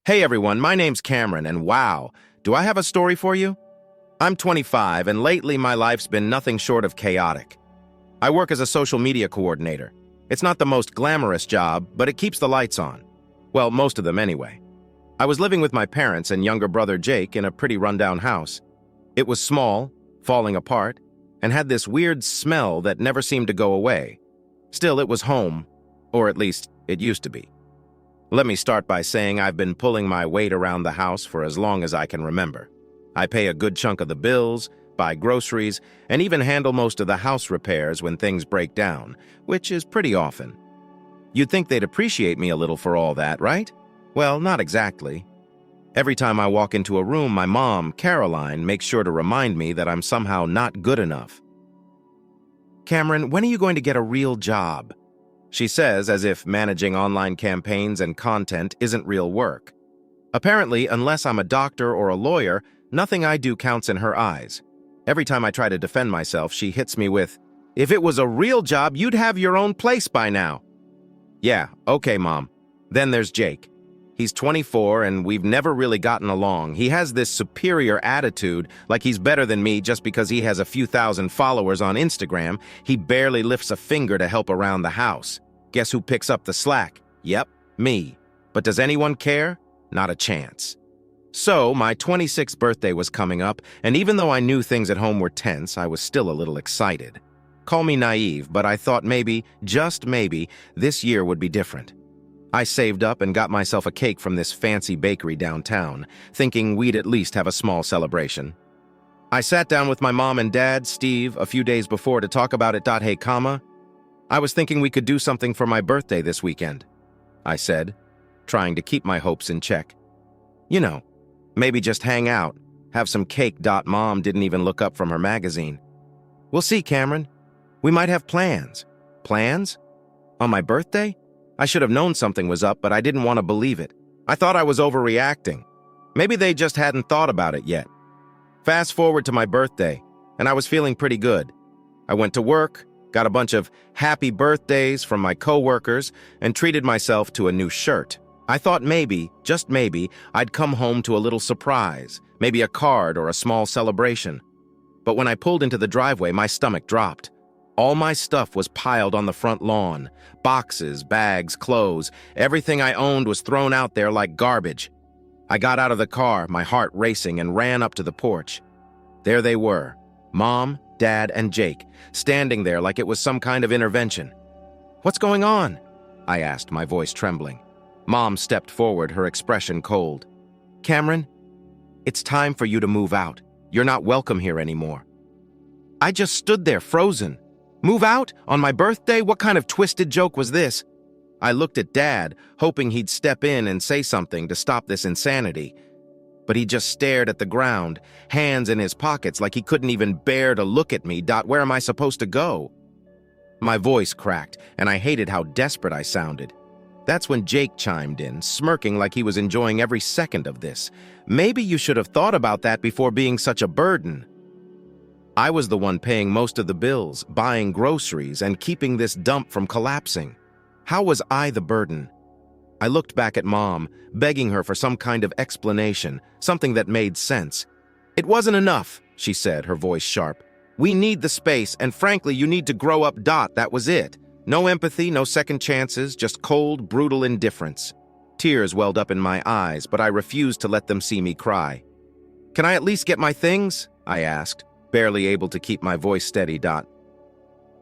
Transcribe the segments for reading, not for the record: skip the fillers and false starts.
Hey everyone, my name's Cameron, and wow, do I have a story for you? I'm 25, and lately my life's been nothing short of chaotic. I work as a social media coordinator. It's not the most glamorous job, but it keeps the lights on. Well, most of them anyway. I was living with my parents and younger brother Jake in a pretty rundown house. It was small, falling apart, and had this weird smell that never seemed to go away. Still, it was home, or at least it used to be. Let me start by saying I've been pulling my weight around the house for as long as I can remember. I pay a good chunk of the bills, buy groceries, and even handle most of the house repairs when things break down, which is pretty often. You'd think they'd appreciate me a little for all that, right? Well, not exactly. Every time I walk into a room, my mom, Caroline, makes sure to remind me that I'm somehow not good enough. "Cameron, when are you going to get a real job?" She says, as if managing online campaigns and content isn't real work. Apparently, unless I'm a doctor or a lawyer, nothing I do counts in her eyes. Every time I try to defend myself, she hits me with, "If it was a real job, you'd have your own place by now." Yeah, okay, Mom. Then there's Jake. He's 24 and we've never really gotten along. He has this superior attitude, like he's better than me just because he has a few thousand followers on Instagram. He barely lifts a finger to help around the house. Guess who picks up the slack? Yep, me. But does anyone care? Not a chance. So, my 26th birthday was coming up, and even though I knew things at home were tense, I was still a little excited. Call me naive, but I thought maybe, just maybe, this year would be different. I saved up and got myself a cake from this fancy bakery downtown, thinking we'd at least have a small celebration. I sat down with my mom and dad, Steve, a few days before to talk about it. "Hey, comma, I was thinking we could do something for my birthday this weekend," I said, trying to keep my hopes in check. You know, maybe just hang out, have some cake. Mom didn't even look up from her magazine. "We'll see, Cameron. We might have plans." Plans? On my birthday? I should have known something was up, but I didn't want to believe it. I thought I was overreacting. Maybe they just hadn't thought about it yet. Fast forward to my birthday, and I was feeling pretty good. I went to work, got a bunch of happy birthdays from my coworkers, and treated myself to a new shirt. I thought maybe, just maybe, I'd come home to a little surprise, maybe a card or a small celebration. But when I pulled into the driveway, my stomach dropped. All my stuff was piled on the front lawn. Boxes, bags, clothes, everything I owned was thrown out there like garbage. I got out of the car, my heart racing, and ran up to the porch. There they were, Mom, Dad, and Jake, standing there like it was some kind of intervention. "What's going on?" I asked, my voice trembling. Mom stepped forward, her expression cold. "Cameron, it's time for you to move out. You're not welcome here anymore." I just stood there, frozen. Move out? On my birthday? What kind of twisted joke was this? I looked at Dad, hoping he'd step in and say something to stop this insanity. But he just stared at the ground, hands in his pockets like he couldn't even bear to look at me. Where am I supposed to go? My voice cracked, and I hated how desperate I sounded. That's when Jake chimed in, smirking like he was enjoying every second of this. "Maybe you should have thought about that before being such a burden." I was the one paying most of the bills, buying groceries, and keeping this dump from collapsing. How was I the burden? I looked back at Mom, begging her for some kind of explanation, something that made sense. "It wasn't enough," she said, her voice sharp. "We need the space, and frankly, you need to grow up. That was it. No empathy, no second chances, just cold, brutal indifference." Tears welled up in my eyes, but I refused to let them see me cry. "Can I at least get my things?" I asked, barely able to keep my voice steady.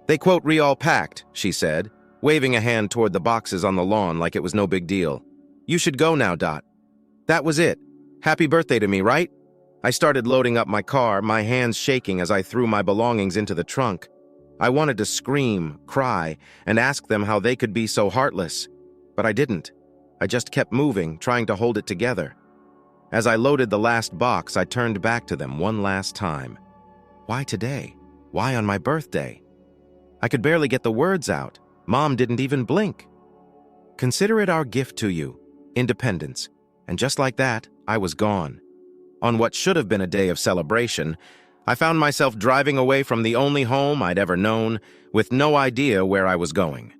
"They quote all packed," she said, waving a hand toward the boxes on the lawn like it was no big deal. "You should go now. That was it. Happy birthday to me, right?" I started loading up my car, my hands shaking as I threw my belongings into the trunk. I wanted to scream, cry, and ask them how they could be so heartless. But I didn't. I just kept moving, trying to hold it together. As I loaded the last box, I turned back to them one last time. Why today? Why on my birthday? I could barely get the words out. Mom didn't even blink. "Consider it our gift to you, independence." And just like that, I was gone. On what should have been a day of celebration, I found myself driving away from the only home I'd ever known, with no idea where I was going.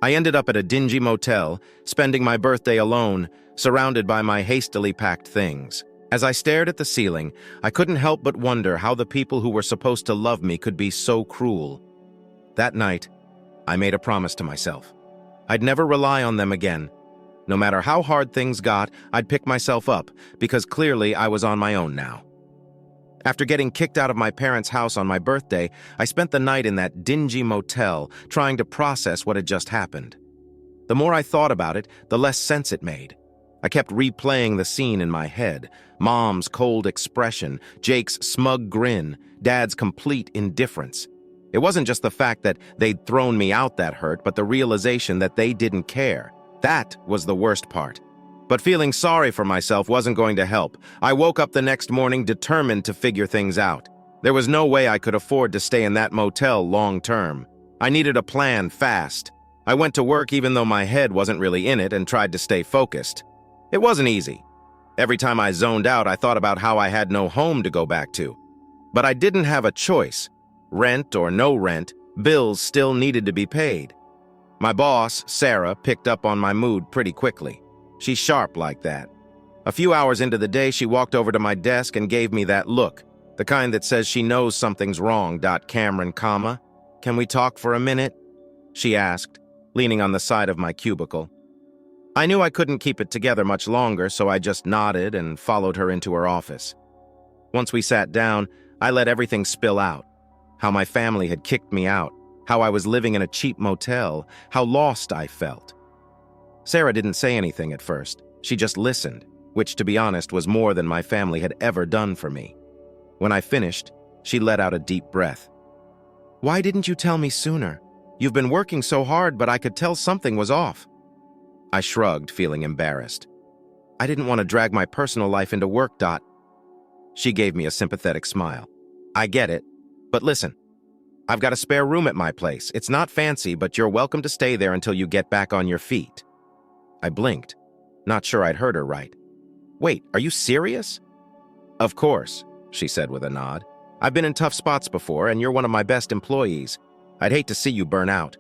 I ended up at a dingy motel, spending my birthday alone, surrounded by my hastily packed things. As I stared at the ceiling, I couldn't help but wonder how the people who were supposed to love me could be so cruel. That night, I made a promise to myself. I'd never rely on them again. No matter how hard things got, I'd pick myself up, because clearly I was on my own now. After getting kicked out of my parents' house on my birthday, I spent the night in that dingy motel, trying to process what had just happened. The more I thought about it, the less sense it made. I kept replaying the scene in my head. Mom's cold expression, Jake's smug grin, Dad's complete indifference. It wasn't just the fact that they'd thrown me out that hurt, but the realization that they didn't care. That was the worst part. But feeling sorry for myself wasn't going to help. I woke up the next morning determined to figure things out. There was no way I could afford to stay in that motel long term. I needed a plan fast. I went to work even though my head wasn't really in it and tried to stay focused. It wasn't easy. Every time I zoned out, I thought about how I had no home to go back to. But I didn't have a choice. Rent or no rent, bills still needed to be paid. My boss, Sarah, picked up on my mood pretty quickly. She's sharp like that. A few hours into the day, she walked over to my desk and gave me that look, the kind that says she knows something's wrong. Cameron, can we talk for a minute? She asked, leaning on the side of my cubicle. I knew I couldn't keep it together much longer, so I just nodded and followed her into her office. Once we sat down, I let everything spill out. How my family had kicked me out, how I was living in a cheap motel, how lost I felt. Sarah didn't say anything at first. She just listened, which, to be honest, was more than my family had ever done for me. When I finished, she let out a deep breath. "Why didn't you tell me sooner? You've been working so hard, but I could tell something was off." I shrugged, feeling embarrassed. I didn't want to drag my personal life into work. She gave me a sympathetic smile. "I get it, but listen, I've got a spare room at my place. It's not fancy, but you're welcome to stay there until you get back on your feet." I blinked, not sure I'd heard her right. "Wait, are you serious?" "Of course," she said with a nod. "I've been in tough spots before, and you're one of my best employees. I'd hate to see you burn out."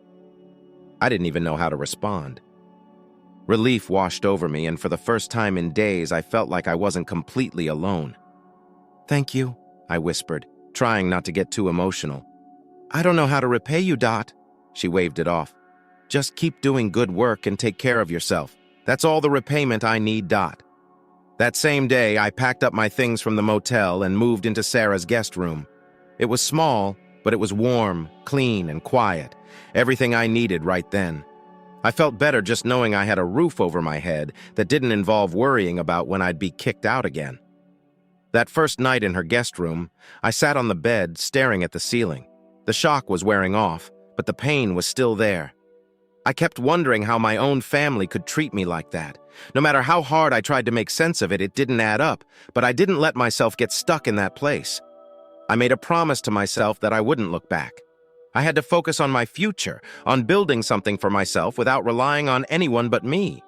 I didn't even know how to respond. Relief washed over me, and for the first time in days, I felt like I wasn't completely alone. "Thank you," I whispered, trying not to get too emotional. "I don't know how to repay you, She waved it off. "Just keep doing good work and take care of yourself. That's all the repayment I need, That same day, I packed up my things from the motel and moved into Sarah's guest room. It was small, but it was warm, clean, and quiet. Everything I needed right then. I felt better just knowing I had a roof over my head that didn't involve worrying about when I'd be kicked out again. That first night in her guest room, I sat on the bed, staring at the ceiling. The shock was wearing off, but the pain was still there. I kept wondering how my own family could treat me like that. No matter how hard I tried to make sense of it, it didn't add up, but I didn't let myself get stuck in that place. I made a promise to myself that I wouldn't look back. I had to focus on my future, on building something for myself without relying on anyone but me.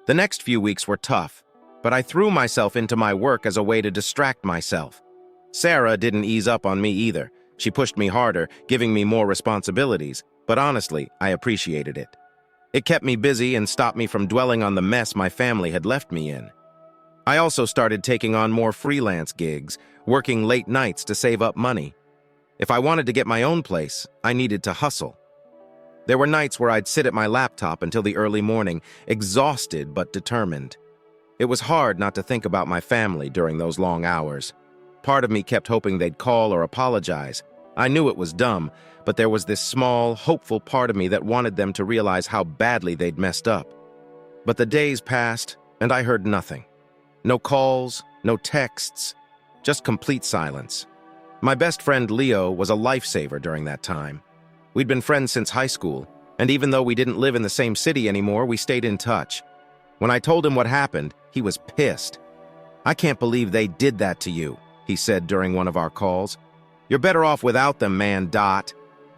The next few weeks were tough, but I threw myself into my work as a way to distract myself. Sarah didn't ease up on me either. She pushed me harder, giving me more responsibilities, but honestly, I appreciated it. It kept me busy and stopped me from dwelling on the mess my family had left me in. I also started taking on more freelance gigs, working late nights to save up money. If I wanted to get my own place, I needed to hustle. There were nights where I'd sit at my laptop until the early morning, exhausted but determined. It was hard not to think about my family during those long hours. Part of me kept hoping they'd call or apologize. I knew it was dumb, but there was this small, hopeful part of me that wanted them to realize how badly they'd messed up. But the days passed, and I heard nothing. No calls, no texts, just complete silence. My best friend Leo was a lifesaver during that time. We'd been friends since high school, and even though we didn't live in the same city anymore, we stayed in touch. When I told him what happened, he was pissed. "I can't believe they did that to you," he said during one of our calls. "You're better off without them, man,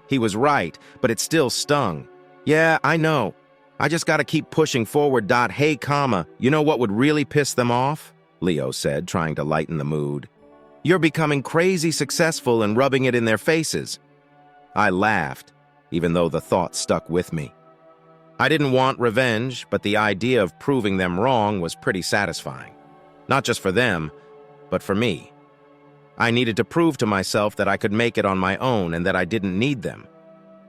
He was right, but it still stung. "Yeah, I know. I just gotta keep pushing forward, Hey, you know what would really piss them off?" Leo said, trying to lighten the mood. "You're becoming crazy successful and rubbing it in their faces." I laughed, even though the thought stuck with me. I didn't want revenge, but the idea of proving them wrong was pretty satisfying. Not just for them, but for me. I needed to prove to myself that I could make it on my own and that I didn't need them.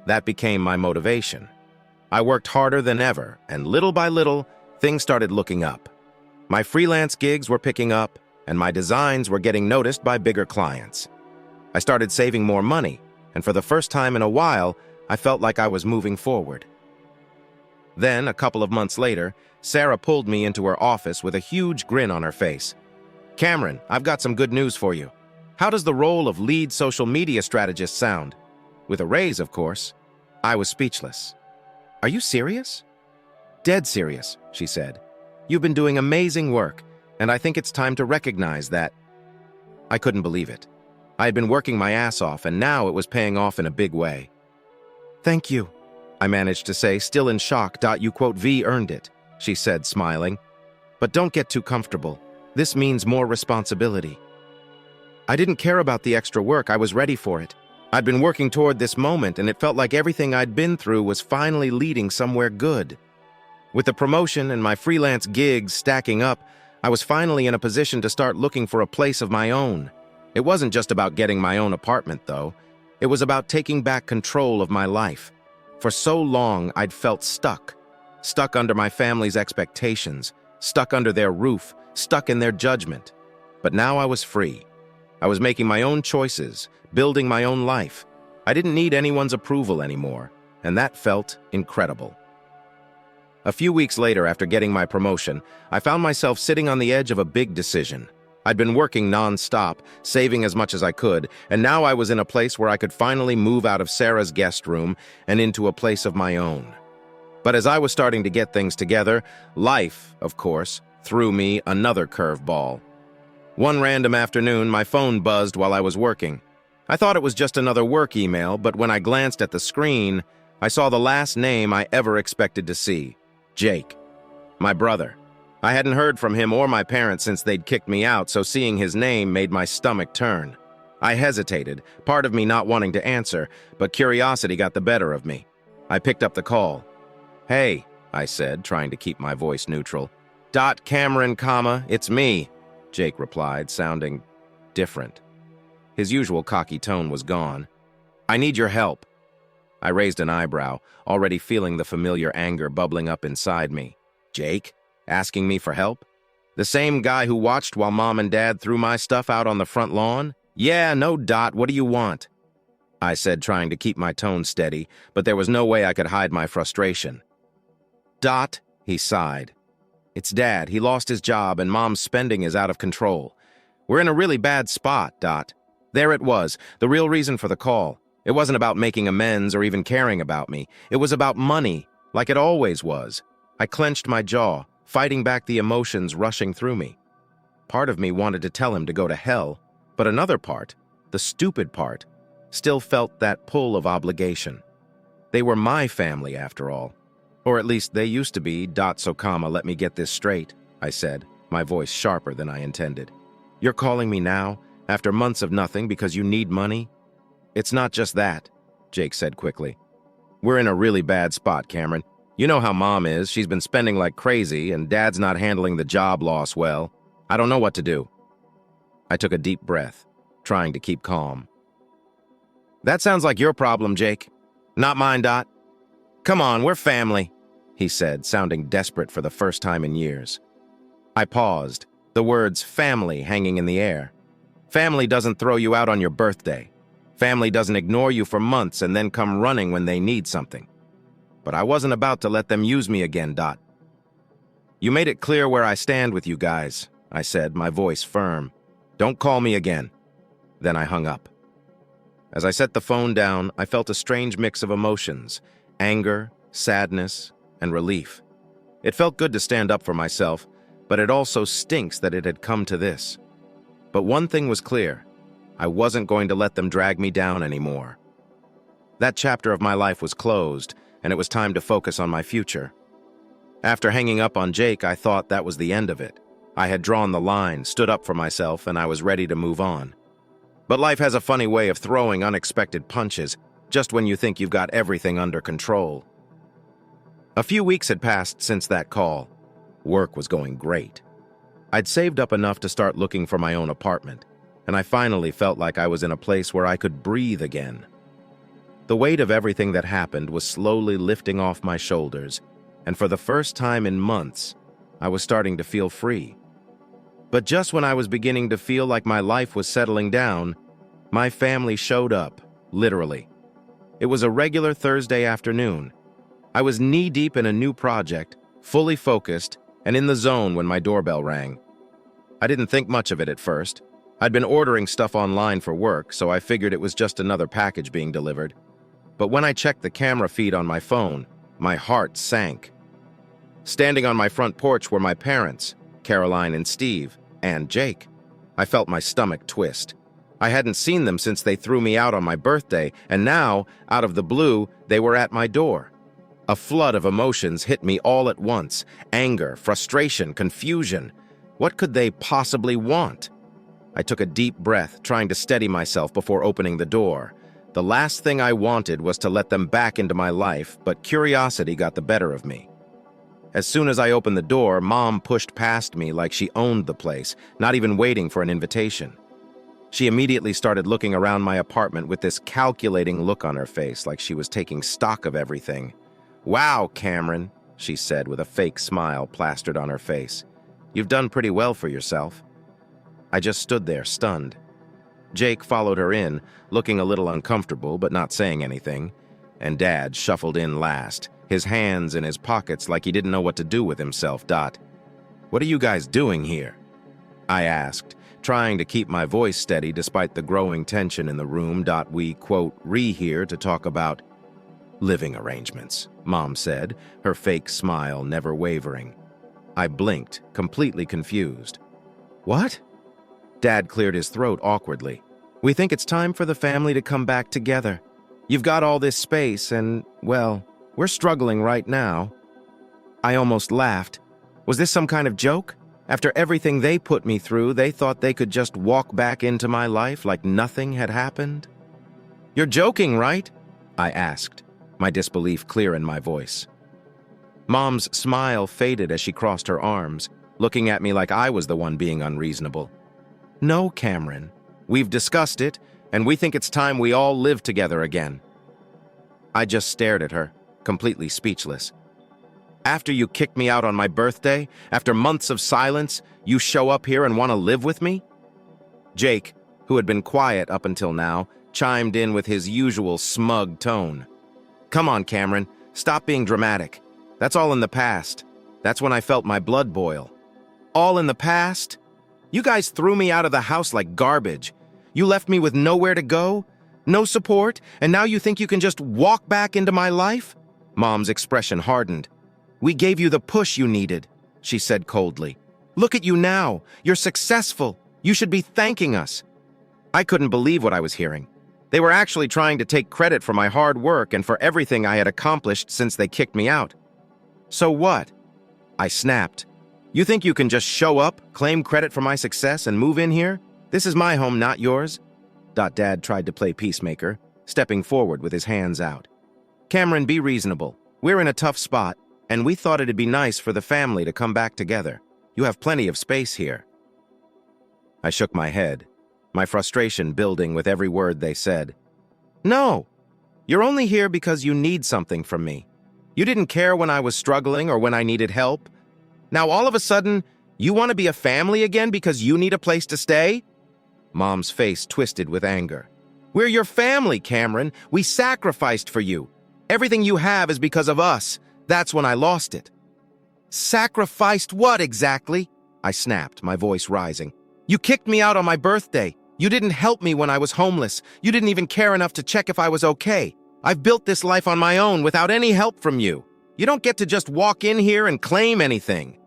That became my motivation. I worked harder than ever, and little by little, things started looking up. My freelance gigs were picking up, and my designs were getting noticed by bigger clients. I started saving more money, and for the first time in a while, I felt like I was moving forward. Then, a couple of months later, Sarah pulled me into her office with a huge grin on her face. "Cameron, I've got some good news for you. How does the role of lead social media strategist sound?" With a raise, of course. I was speechless. "Are you serious?" "Dead serious," she said. "You've been doing amazing work, and I think it's time to recognize that." I couldn't believe it. I had been working my ass off, and now it was paying off in a big way. "Thank you," I managed to say, still in shock. "You V earned it," she said, smiling. "But don't get too comfortable. This means more responsibility." I didn't care about the extra work. I was ready for it. I'd been working toward this moment, and it felt like everything I'd been through was finally leading somewhere good. With the promotion and my freelance gigs stacking up, I was finally in a position to start looking for a place of my own. It wasn't just about getting my own apartment, though. It was about taking back control of my life. For so long, I'd felt stuck. Stuck under my family's expectations, stuck under their roof, stuck in their judgment. But now I was free. I was making my own choices, building my own life. I didn't need anyone's approval anymore, and that felt incredible. A few weeks later, after getting my promotion, I found myself sitting on the edge of a big decision. I'd been working non-stop, saving as much as I could, and now I was in a place where I could finally move out of Sarah's guest room and into a place of my own. But as I was starting to get things together, life, of course, threw me another curveball. One random afternoon, my phone buzzed while I was working. I thought it was just another work email, but when I glanced at the screen, I saw the last name I ever expected to see: Jake, my brother. I hadn't heard from him or my parents since they'd kicked me out, so seeing his name made my stomach turn. I hesitated, part of me not wanting to answer, but curiosity got the better of me. I picked up the call. "Hey," I said, trying to keep my voice neutral. "Cameron, it's me," Jake replied, sounding different. His usual cocky tone was gone. "I need your help." I raised an eyebrow, already feeling the familiar anger bubbling up inside me. Jake? Asking me for help? The same guy who watched while Mom and Dad threw my stuff out on the front lawn? "Yeah, no, what do you want?" I said, trying to keep my tone steady, but there was no way I could hide my frustration. He sighed. "It's Dad. He lost his job and Mom's spending is out of control. We're in a really bad spot, There it was, the real reason for the call. It wasn't about making amends or even caring about me. It was about money, like it always was. I clenched my jaw, fighting back the emotions rushing through me. Part of me wanted to tell him to go to hell, but another part, the stupid part, still felt that pull of obligation. They were my family, after all. Or at least they used to be. Let me get this straight, I said, my voice sharper than I intended. "You're calling me now, after months of nothing, because you need money?" "It's not just that," Jake said quickly. "We're in a really bad spot, Cameron. You know how Mom is. She's been spending like crazy, and Dad's not handling the job loss well. I don't know what to do." I took a deep breath, trying to keep calm. "That sounds like your problem, Jake. Not mine, Come on, we're family," he said, sounding desperate for the first time in years. I paused, the words family hanging in the air. Family doesn't throw you out on your birthday. Family doesn't ignore you for months and then come running when they need something. But I wasn't about to let them use me again, "You made it clear where I stand with you guys," I said, my voice firm. "Don't call me again." Then I hung up. As I set the phone down, I felt a strange mix of emotions: anger, sadness, and relief. It felt good to stand up for myself, but it also stinks that it had come to this. But one thing was clear: I wasn't going to let them drag me down anymore. That chapter of my life was closed, and it was time to focus on my future. After hanging up on Jake, I thought that was the end of it. I had drawn the line, stood up for myself, and I was ready to move on. But life has a funny way of throwing unexpected punches, just when you think you've got everything under control. A few weeks had passed since that call. Work was going great. I'd saved up enough to start looking for my own apartment, and I finally felt like I was in a place where I could breathe again. The weight of everything that happened was slowly lifting off my shoulders, and for the first time in months, I was starting to feel free. But just when I was beginning to feel like my life was settling down, my family showed up, literally. It was a regular Thursday afternoon. I was knee-deep in a new project, fully focused, and in the zone when my doorbell rang. I didn't think much of it at first. I'd been ordering stuff online for work, so I figured it was just another package being delivered. But when I checked the camera feed on my phone, my heart sank. Standing on my front porch were my parents, Caroline and Steve, and Jake. I felt my stomach twist. I hadn't seen them since they threw me out on my birthday, and now, out of the blue, they were at my door. A flood of emotions hit me all at once: anger, frustration, confusion. What could they possibly want? I took a deep breath, trying to steady myself before opening the door. The last thing I wanted was to let them back into my life, but curiosity got the better of me. As soon as I opened the door, Mom pushed past me like she owned the place, not even waiting for an invitation. She immediately started looking around my apartment with this calculating look on her face, like she was taking stock of everything. "Wow, Cameron," she said with a fake smile plastered on her face. "You've done pretty well for yourself." I just stood there, stunned. Jake followed her in, looking a little uncomfortable but not saying anything, and Dad shuffled in last, his hands in his pockets like he didn't know what to do with himself. "What are you guys doing here?" I asked, trying to keep my voice steady despite the growing tension in the room. "We, quote, here to talk about living arrangements," Mom said, her fake smile never wavering. I blinked, completely confused. "What?" Dad cleared his throat awkwardly. "We think it's time for the family to come back together. You've got all this space and, well, we're struggling right now." I almost laughed. Was this some kind of joke? After everything they put me through, they thought they could just walk back into my life like nothing had happened? "You're joking, right?" I asked, my disbelief clear in my voice. Mom's smile faded as she crossed her arms, looking at me like I was the one being unreasonable. "No, Cameron. We've discussed it, and we think it's time we all live together again." I just stared at her, completely speechless. "After you kicked me out on my birthday, after months of silence, you show up here and want to live with me?" Jake, who had been quiet up until now, chimed in with his usual smug tone. "Come on, Cameron, stop being dramatic. That's all in the past. That's when I felt my blood boil." "All in the past? You guys threw me out of the house like garbage. You left me with nowhere to go, no support, and now you think you can just walk back into my life?" Mom's expression hardened. "We gave you the push you needed," she said coldly. "Look at you now. You're successful. You should be thanking us." I couldn't believe what I was hearing. They were actually trying to take credit for my hard work and for everything I had accomplished since they kicked me out. "So what?" I snapped. "You think you can just show up, claim credit for my success, and move in here? This is my home, not yours." Dad tried to play peacemaker, stepping forward with his hands out. "Cameron, be reasonable. We're in a tough spot, and we thought it'd be nice for the family to come back together. You have plenty of space here." I shook my head, my frustration building with every word they said. "No, you're only here because you need something from me. You didn't care when I was struggling or when I needed help. Now all of a sudden, you want to be a family again because you need a place to stay?" Mom's face twisted with anger. "We're your family, Cameron. We sacrificed for you. Everything you have is because of us. That's when I lost it." "Sacrificed what exactly?" I snapped, my voice rising. "You kicked me out on my birthday. You didn't help me when I was homeless. You didn't even care enough to check if I was okay. I've built this life on my own without any help from you. You don't get to just walk in here and claim anything."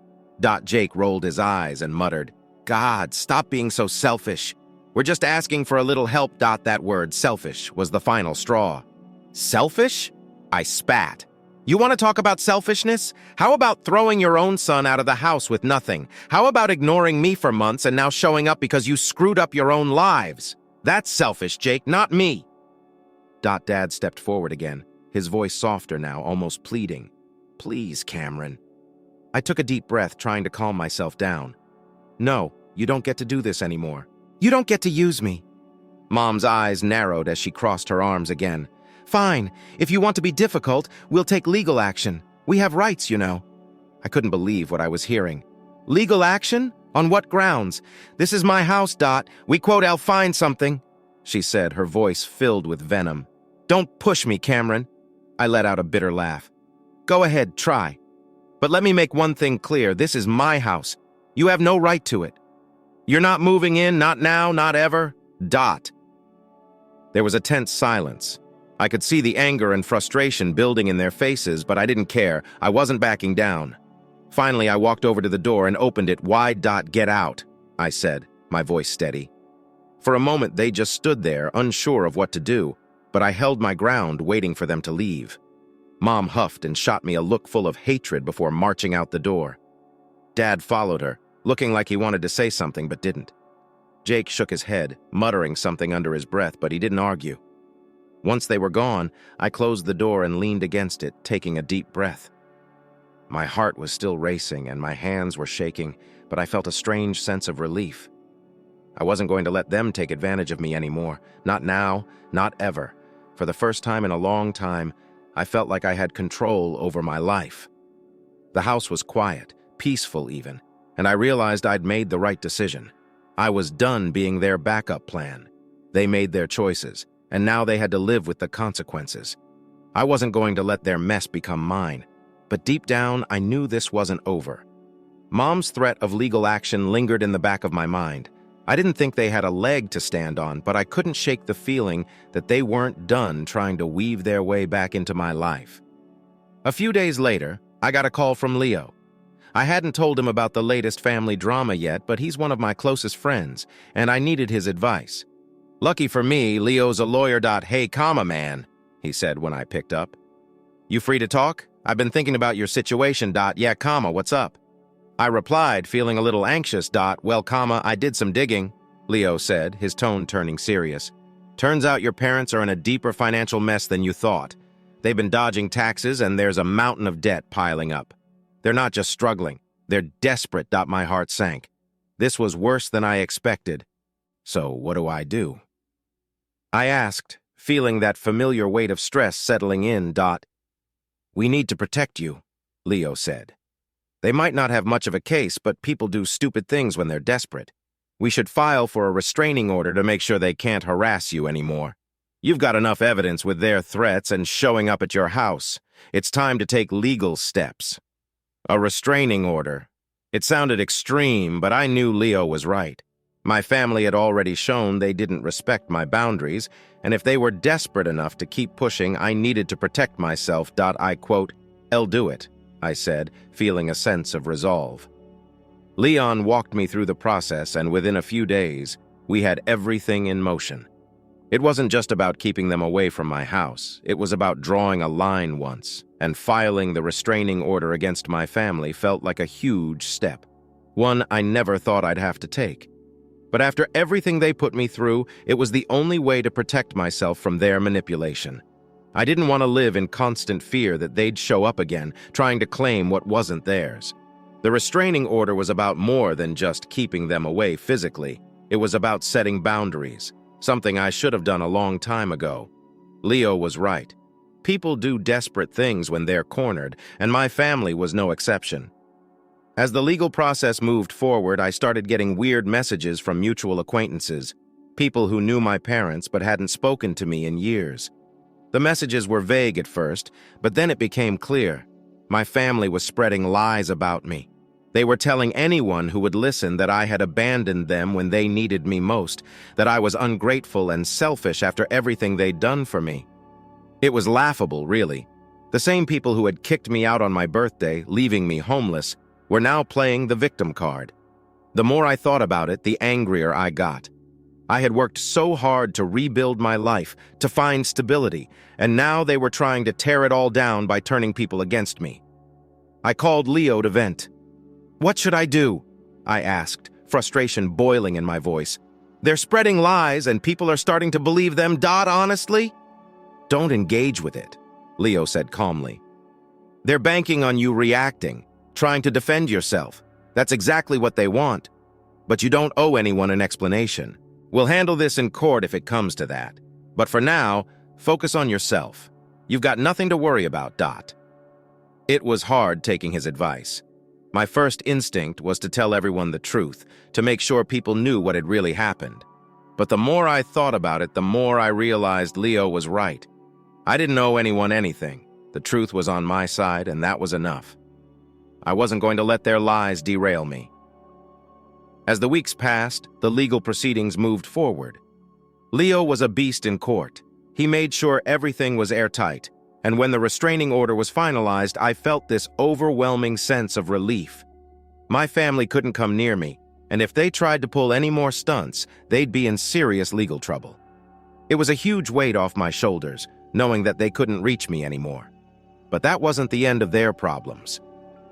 Jake rolled his eyes and muttered, "God, stop being so selfish. We're just asking for a little help." That word, selfish, was the final straw. "Selfish?" I spat. "You want to talk about selfishness? How about throwing your own son out of the house with nothing? How about ignoring me for months and now showing up because you screwed up your own lives? That's selfish, Jake, not me." Dad stepped forward again, his voice softer now, almost pleading. Please, Cameron. I took a deep breath, trying to calm myself down. No, you don't get to do this anymore. You don't get to use me. Mom's eyes narrowed as she crossed her arms again. Fine, if you want to be difficult, we'll take legal action. We have rights, you know. I couldn't believe what I was hearing. Legal action? On what grounds? This is my house, Dot. We quote, I'll find something, she said, her voice filled with venom. Don't push me, Cameron. I let out a bitter laugh. Go ahead, try. But let me make one thing clear. This is my house. You have no right to it. You're not moving in, not now, not ever. Dot. There was a tense silence. I could see the anger and frustration building in their faces, but I didn't care. I wasn't backing down. Finally, I walked over to the door and opened it wide. Dot, get out, I said, my voice steady. For a moment, they just stood there, unsure of what to do, but I held my ground, waiting for them to leave. Mom huffed and shot me a look full of hatred before marching out the door. Dad followed her, looking like he wanted to say something but didn't. Jake shook his head, muttering something under his breath, but he didn't argue. Once they were gone, I closed the door and leaned against it, taking a deep breath. My heart was still racing and my hands were shaking, but I felt a strange sense of relief. I wasn't going to let them take advantage of me anymore. Not now, not ever. For the first time in a long time, I felt like I had control over my life. The house was quiet, peaceful even, and I realized I'd made the right decision. I was done being their backup plan. They made their choices, and now they had to live with the consequences. I wasn't going to let their mess become mine, but deep down, I knew this wasn't over. Mom's threat of legal action lingered in the back of my mind. I didn't think they had a leg to stand on, but I couldn't shake the feeling that they weren't done trying to weave their way back into my life. A few days later, I got a call from Leo. I hadn't told him about the latest family drama yet, but he's one of my closest friends, and I needed his advice. Lucky for me, Leo's a lawyer. Hey, comma man, he said when I picked up. You free to talk? I've been thinking about your situation. Yeah, comma, what's up? I replied, feeling a little anxious. Well, comma, I did some digging, Leo said, his tone turning serious. Turns out your parents are in a deeper financial mess than you thought. They've been dodging taxes, and there's a mountain of debt piling up. They're not just struggling, they're desperate. My heart sank. This was worse than I expected. So what do I do? I asked, feeling that familiar weight of stress settling in. We need to protect you, Leo said. They might not have much of a case, but people do stupid things when they're desperate. We should file for a restraining order to make sure they can't harass you anymore. You've got enough evidence with their threats and showing up at your house. It's time to take legal steps. A restraining order. It sounded extreme, but I knew Leo was right. My family had already shown they didn't respect my boundaries, and if they were desperate enough to keep pushing, I needed to protect myself. I quote, I'll do it, I said, feeling a sense of resolve. Leon walked me through the process, and within a few days, we had everything in motion. It wasn't just about keeping them away from my house. It was about drawing a line once, and filing the restraining order against my family felt like a huge step, one I never thought I'd have to take. But after everything they put me through, it was the only way to protect myself from their manipulation. I didn't want to live in constant fear that they'd show up again, trying to claim what wasn't theirs. The restraining order was about more than just keeping them away physically. It was about setting boundaries, something I should have done a long time ago. Leo was right. People do desperate things when they're cornered, and my family was no exception. As the legal process moved forward, I started getting weird messages from mutual acquaintances, people who knew my parents but hadn't spoken to me in years. The messages were vague at first, but then it became clear. My family was spreading lies about me. They were telling anyone who would listen that I had abandoned them when they needed me most, that I was ungrateful and selfish after everything they'd done for me. It was laughable, really. The same people who had kicked me out on my birthday, leaving me homeless, were now playing the victim card. The more I thought about it, the angrier I got. I had worked so hard to rebuild my life, to find stability, and now they were trying to tear it all down by turning people against me. I called Leo to vent. What should I do? I asked, frustration boiling in my voice. They're spreading lies and people are starting to believe them. Honestly? Don't engage with it, Leo said calmly. They're banking on you reacting, trying to defend yourself. That's exactly what they want. But you don't owe anyone an explanation. We'll handle this in court if it comes to that. But for now, focus on yourself. You've got nothing to worry about, Dot. It was hard taking his advice. My first instinct was to tell everyone the truth, to make sure people knew what had really happened. But the more I thought about it, the more I realized Leo was right. I didn't owe anyone anything. The truth was on my side, and that was enough. I wasn't going to let their lies derail me. As the weeks passed, the legal proceedings moved forward. Leo was a beast in court. He made sure everything was airtight, and when the restraining order was finalized, I felt this overwhelming sense of relief. My family couldn't come near me, and if they tried to pull any more stunts, they'd be in serious legal trouble. It was a huge weight off my shoulders, knowing that they couldn't reach me anymore. But that wasn't the end of their problems.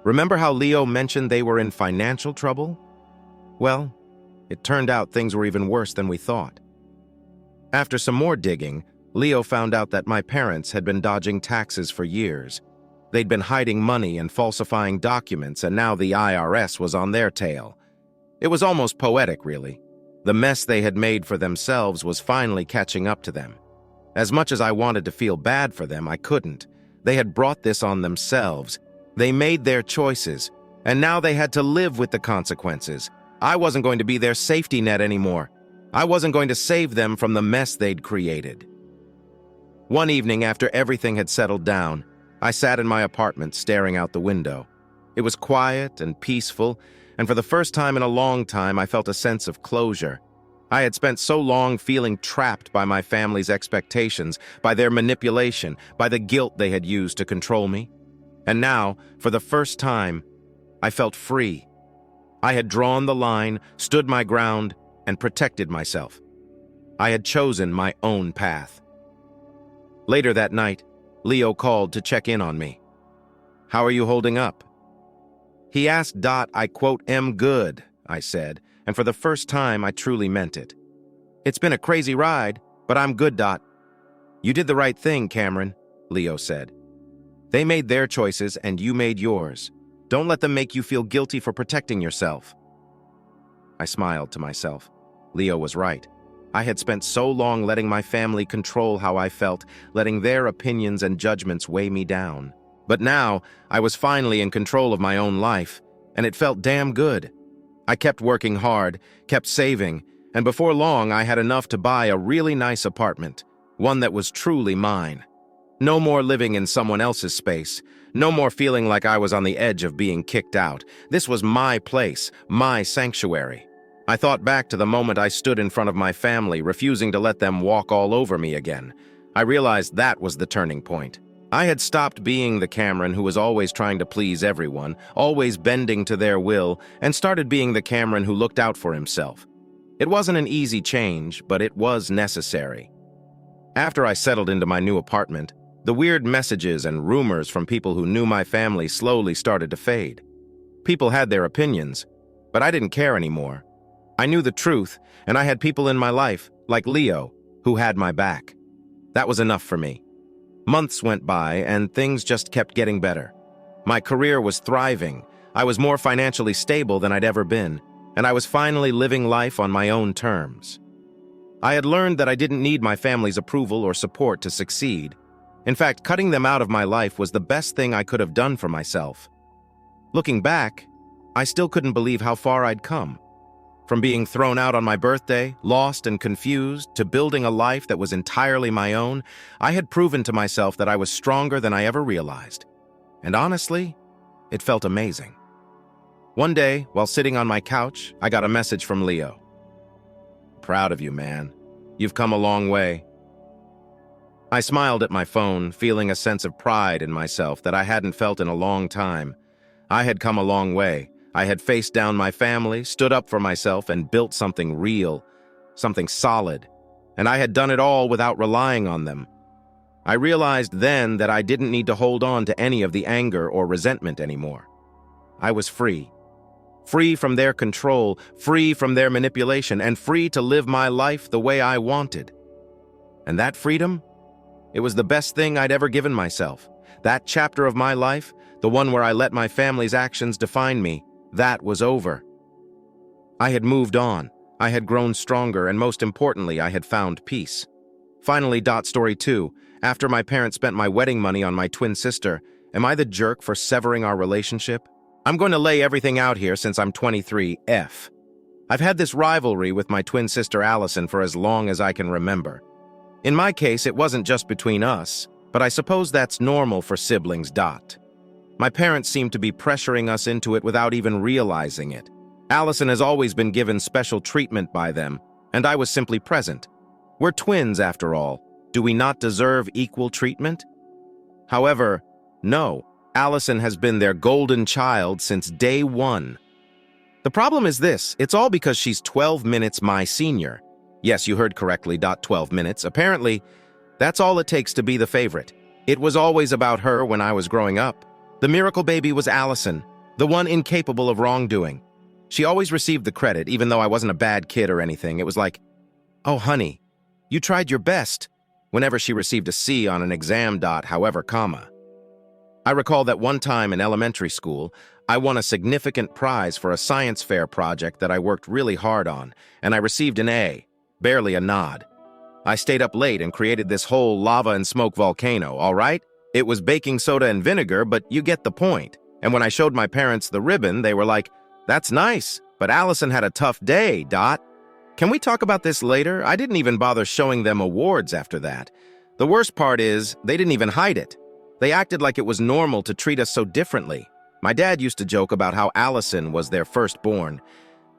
Remember how Leo mentioned they were in financial trouble? Well, it turned out things were even worse than we thought. After some more digging, Leo found out that my parents had been dodging taxes for years. They'd been hiding money and falsifying documents, and now the IRS was on their tail. It was almost poetic, really. The mess they had made for themselves was finally catching up to them. As much as I wanted to feel bad for them, I couldn't. They had brought this on themselves. They made their choices, and now they had to live with the consequences. I wasn't going to be their safety net anymore. I wasn't going to save them from the mess they'd created. One evening, after everything had settled down, I sat in my apartment staring out the window. It was quiet and peaceful, and for the first time in a long time, I felt a sense of closure. I had spent so long feeling trapped by my family's expectations, by their manipulation, by the guilt they had used to control me. And now, for the first time, I felt free. I had drawn the line, stood my ground, and protected myself. I had chosen my own path. Later that night, Leo called to check in on me. "How are you holding up?" He asked Dot. I quote, "am good," I said, and for the first time I truly meant it. "It's been a crazy ride, but I'm good, Dot." "You did the right thing, Cameron," Leo said. "They made their choices and you made yours. Don't let them make you feel guilty for protecting yourself." I smiled to myself. Leo was right. I had spent so long letting my family control how I felt, letting their opinions and judgments weigh me down. But now, I was finally in control of my own life, and it felt damn good. I kept working hard, kept saving, and before long I had enough to buy a really nice apartment, one that was truly mine. No more living in someone else's space, no more feeling like I was on the edge of being kicked out. This was my place, my sanctuary. I thought back to the moment I stood in front of my family, refusing to let them walk all over me again. I realized that was the turning point. I had stopped being the Cameron who was always trying to please everyone, always bending to their will, and started being the Cameron who looked out for himself. It wasn't an easy change, but it was necessary. After I settled into my new apartment, the weird messages and rumors from people who knew my family slowly started to fade. People had their opinions, but I didn't care anymore. I knew the truth, and I had people in my life, like Leo, who had my back. That was enough for me. Months went by, and things just kept getting better. My career was thriving. I was more financially stable than I'd ever been, and I was finally living life on my own terms. I had learned that I didn't need my family's approval or support to succeed. In fact, cutting them out of my life was the best thing I could have done for myself. Looking back, I still couldn't believe how far I'd come. From being thrown out on my birthday, lost and confused, to building a life that was entirely my own, I had proven to myself that I was stronger than I ever realized. And honestly, it felt amazing. One day, while sitting on my couch, I got a message from Leo. "Proud of you, man. You've come a long way." I smiled at my phone, feeling a sense of pride in myself that I hadn't felt in a long time. I had come a long way. I had faced down my family, stood up for myself, and built something real, something solid. And I had done it all without relying on them. I realized then that I didn't need to hold on to any of the anger or resentment anymore. I was free. Free from their control, free from their manipulation, and free to live my life the way I wanted. And that freedom? It was the best thing I'd ever given myself. That chapter of my life, the one where I let my family's actions define me, that was over. I had moved on, I had grown stronger, and most importantly, I had found peace. Finally, story 2. After my parents spent my wedding money on my twin sister, am I the jerk for severing our relationship? I'm going to lay everything out here since I'm 23 F. I've had this rivalry with my twin sister Allison for as long as I can remember. In my case, it wasn't just between us, but I suppose that's normal for siblings. My parents seemed to be pressuring us into it without even realizing it. Allison has always been given special treatment by them, and I was simply present. We're twins, after all. Do we not deserve equal treatment? However, no, Allison has been their golden child since day one. The problem is this: it's all because she's 12 minutes my senior. Yes, you heard correctly, 12 minutes. Apparently, that's all it takes to be the favorite. It was always about her when I was growing up. The miracle baby was Allison, the one incapable of wrongdoing. She always received the credit, even though I wasn't a bad kid or anything. It was like, "Oh, honey, you tried your best," whenever she received a C on an exam. However, I recall that one time in elementary school, I won a significant prize for a science fair project that I worked really hard on, and I received an A, barely a nod. I stayed up late and created this whole lava and smoke volcano, all right? It was baking soda and vinegar, but you get the point. And when I showed my parents the ribbon, they were like, "That's nice, but Allison had a tough day, Can we talk about this later? I didn't even bother showing them awards after that. The worst part is, they didn't even hide it. They acted like it was normal to treat us so differently. My dad used to joke about how Allison was their firstborn.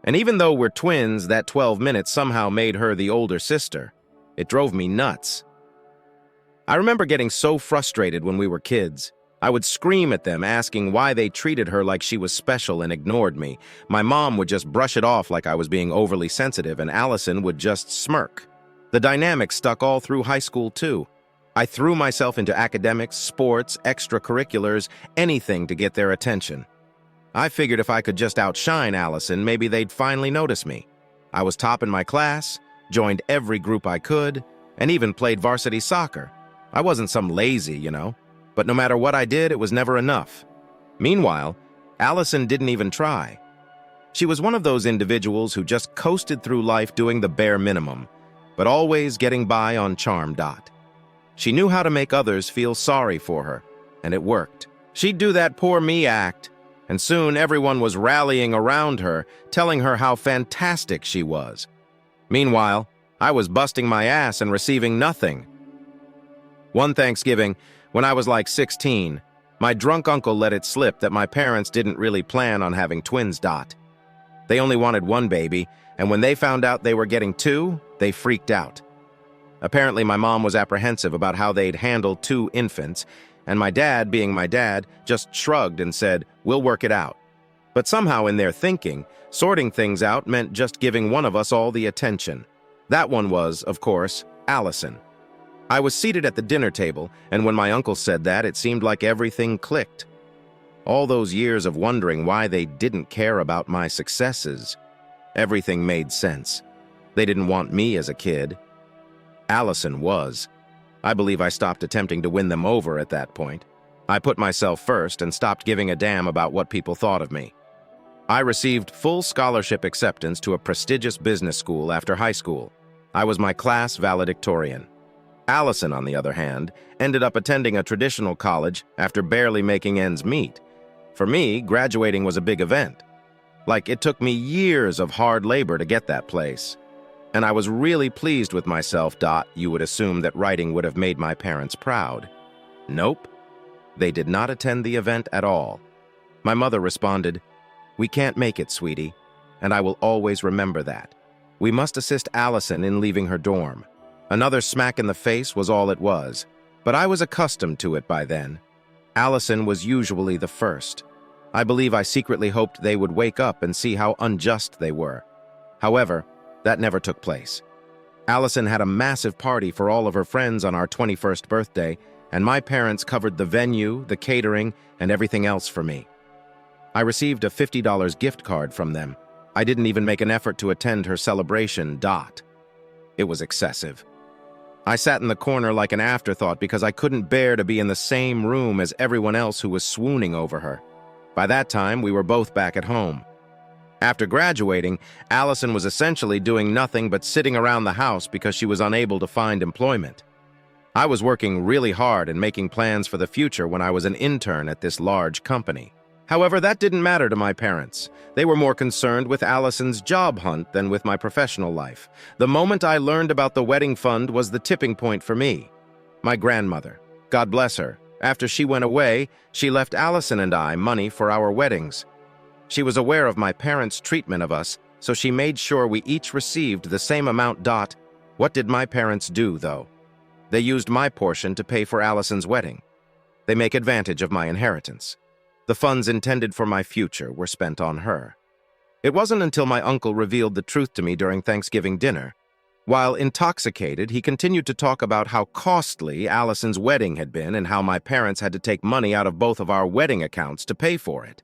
And even though we're twins, that 12 minutes somehow made her the older sister. It drove me nuts. I remember getting so frustrated when we were kids. I would scream at them, asking why they treated her like she was special and ignored me. My mom would just brush it off like I was being overly sensitive, and Allison would just smirk. The dynamic stuck all through high school, too. I threw myself into academics, sports, extracurriculars, anything to get their attention. I figured if I could just outshine Allison, maybe they'd finally notice me. I was top in my class, joined every group I could, and even played varsity soccer. I wasn't some lazy, but no matter what I did, it was never enough. Meanwhile, Allison didn't even try. She was one of those individuals who just coasted through life doing the bare minimum, but always getting by on charm. She knew how to make others feel sorry for her, and it worked. She'd do that poor me act, and soon everyone was rallying around her, telling her how fantastic she was. Meanwhile, I was busting my ass and receiving nothing. One Thanksgiving, when I was like 16, my drunk uncle let it slip that my parents didn't really plan on having twins. They only wanted one baby, and when they found out they were getting two, they freaked out. Apparently, my mom was apprehensive about how they'd handle two infants, and my dad, being my dad, just shrugged and said, "We'll work it out." But somehow in their thinking, sorting things out meant just giving one of us all the attention. That one was, of course, Allison. I was seated at the dinner table, and when my uncle said that, it seemed like everything clicked. All those years of wondering why they didn't care about my successes, everything made sense. They didn't want me as a kid. Allison was. I believe I stopped attempting to win them over at that point. I put myself first and stopped giving a damn about what people thought of me. I received full scholarship acceptance to a prestigious business school after high school. I was my class valedictorian. Allison, on the other hand, ended up attending a traditional college after barely making ends meet. For me, graduating was a big event. Like, it took me years of hard labor to get that place. And I was really pleased with myself. You would assume that writing would have made my parents proud. Nope. They did not attend the event at all. My mother responded, "We can't make it, sweetie, and I will always remember that. We must assist Allison in leaving her dorm." Another smack in the face was all it was, but I was accustomed to it by then. Allison was usually the first. I believe I secretly hoped they would wake up and see how unjust they were. However, that never took place. Allison had a massive party for all of her friends on our 21st birthday, and my parents covered the venue, the catering, and everything else for me. I received a $50 gift card from them. I didn't even make an effort to attend her celebration. It was excessive. I sat in the corner like an afterthought because I couldn't bear to be in the same room as everyone else who was swooning over her. By that time, we were both back at home. After graduating, Allison was essentially doing nothing but sitting around the house because she was unable to find employment. I was working really hard and making plans for the future when I was an intern at this large company. However, that didn't matter to my parents. They were more concerned with Allison's job hunt than with my professional life. The moment I learned about the wedding fund was the tipping point for me. My grandmother, God bless her, after she went away, she left Allison and I money for our weddings. She was aware of my parents' treatment of us, so she made sure we each received the same amount. What did my parents do, though? They used my portion to pay for Allison's wedding. They make advantage of my inheritance. The funds intended for my future were spent on her. It wasn't until my uncle revealed the truth to me during Thanksgiving dinner. While intoxicated, he continued to talk about how costly Allison's wedding had been and how my parents had to take money out of both of our wedding accounts to pay for it.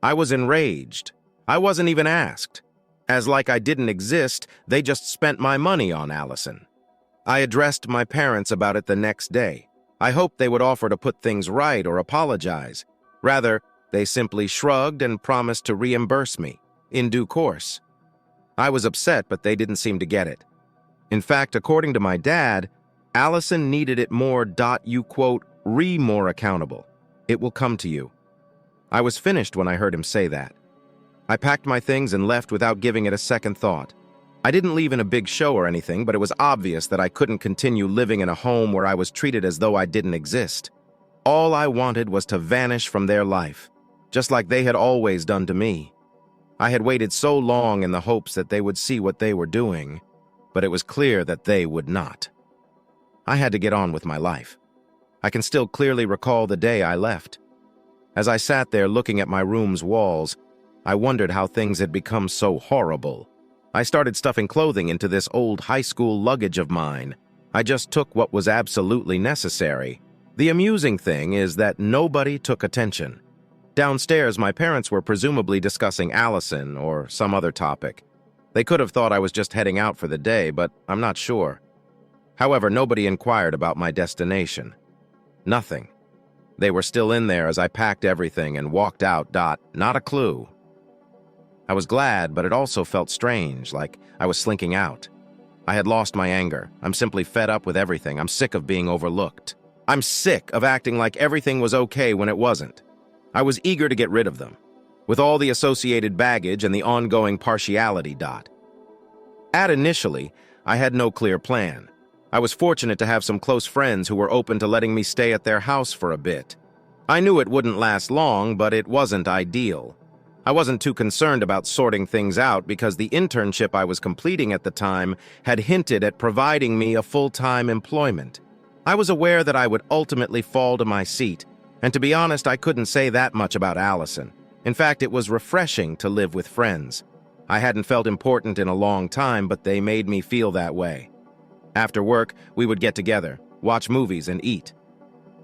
I was enraged. I wasn't even asked. As like I didn't exist, they just spent my money on Allison. I addressed my parents about it the next day. I hoped they would offer to put things right or apologize. Rather, they simply shrugged and promised to reimburse me, in due course. I was upset, but they didn't seem to get it. In fact, according to my dad, Allison needed it more. You quote, more accountable. It will come to you. I was finished when I heard him say that. I packed my things and left without giving it a second thought. I didn't leave in a big show or anything, but it was obvious that I couldn't continue living in a home where I was treated as though I didn't exist. All I wanted was to vanish from their life, just like they had always done to me. I had waited so long in the hopes that they would see what they were doing, but it was clear that they would not. I had to get on with my life. I can still clearly recall the day I left. As I sat there looking at my room's walls, I wondered how things had become so horrible. I started stuffing clothing into this old high school luggage of mine. I just took what was absolutely necessary. The amusing thing is that nobody took attention. Downstairs, my parents were presumably discussing Allison or some other topic. They could have thought I was just heading out for the day, but I'm not sure. However, nobody inquired about my destination. Nothing. They were still in there as I packed everything and walked out. Not a clue. I was glad, but it also felt strange, like I was slinking out. I had lost my anger. I'm simply fed up with everything. I'm sick of being overlooked. I'm sick of acting like everything was okay when it wasn't. I was eager to get rid of them, with all the associated baggage and the ongoing partiality. Initially, I had no clear plan. I was fortunate to have some close friends who were open to letting me stay at their house for a bit. I knew it wouldn't last long, but it wasn't ideal. I wasn't too concerned about sorting things out because the internship I was completing at the time had hinted at providing me a full-time employment. I was aware that I would ultimately fall to my seat, and to be honest, I couldn't say that much about Allison. In fact, it was refreshing to live with friends. I hadn't felt important in a long time, but they made me feel that way. After work, we would get together, watch movies, and eat.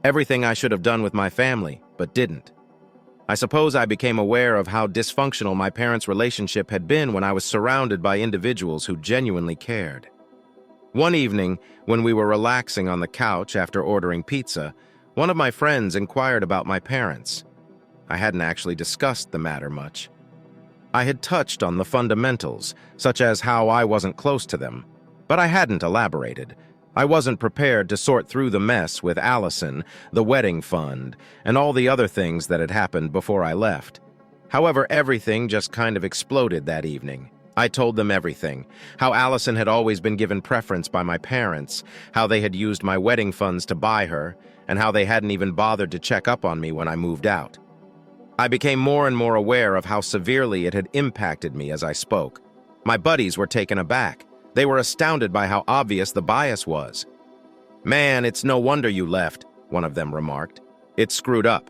Everything I should have done with my family, but didn't. I suppose I became aware of how dysfunctional my parents' relationship had been when I was surrounded by individuals who genuinely cared. One evening, when we were relaxing on the couch after ordering pizza, one of my friends inquired about my parents. I hadn't actually discussed the matter much. I had touched on the fundamentals, such as how I wasn't close to them, but I hadn't elaborated. I wasn't prepared to sort through the mess with Allison, the wedding fund, and all the other things that had happened before I left. However, everything just kind of exploded that evening. I told them everything, how Allison had always been given preference by my parents, how they had used my wedding funds to buy her, and how they hadn't even bothered to check up on me when I moved out. I became more and more aware of how severely it had impacted me as I spoke. My buddies were taken aback. They were astounded by how obvious the bias was. "Man, it's no wonder you left," one of them remarked. "It's screwed up."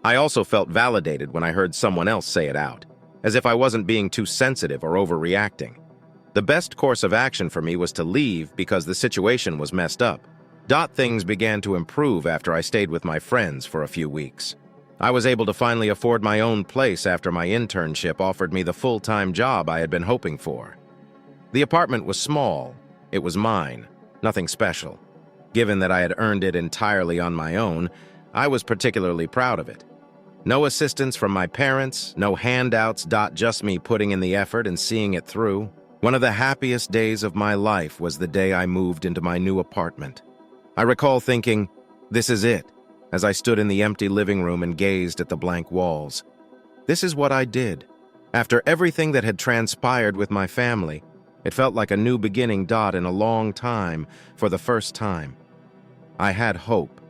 I also felt validated when I heard someone else say it out, as if I wasn't being too sensitive or overreacting. The best course of action for me was to leave because the situation was messed up. Things began to improve after I stayed with my friends for a few weeks. I was able to finally afford my own place after my internship offered me the full-time job I had been hoping for. The apartment was small. It was mine. Nothing special. Given that I had earned it entirely on my own, I was particularly proud of it. No assistance from my parents, no handouts. Just me putting in the effort and seeing it through. One of the happiest days of my life was the day I moved into my new apartment. I recall thinking, this is it, as I stood in the empty living room and gazed at the blank walls. This is what I did. After everything that had transpired with my family, it felt like a new beginning. In a long time, for the first time. I had hope.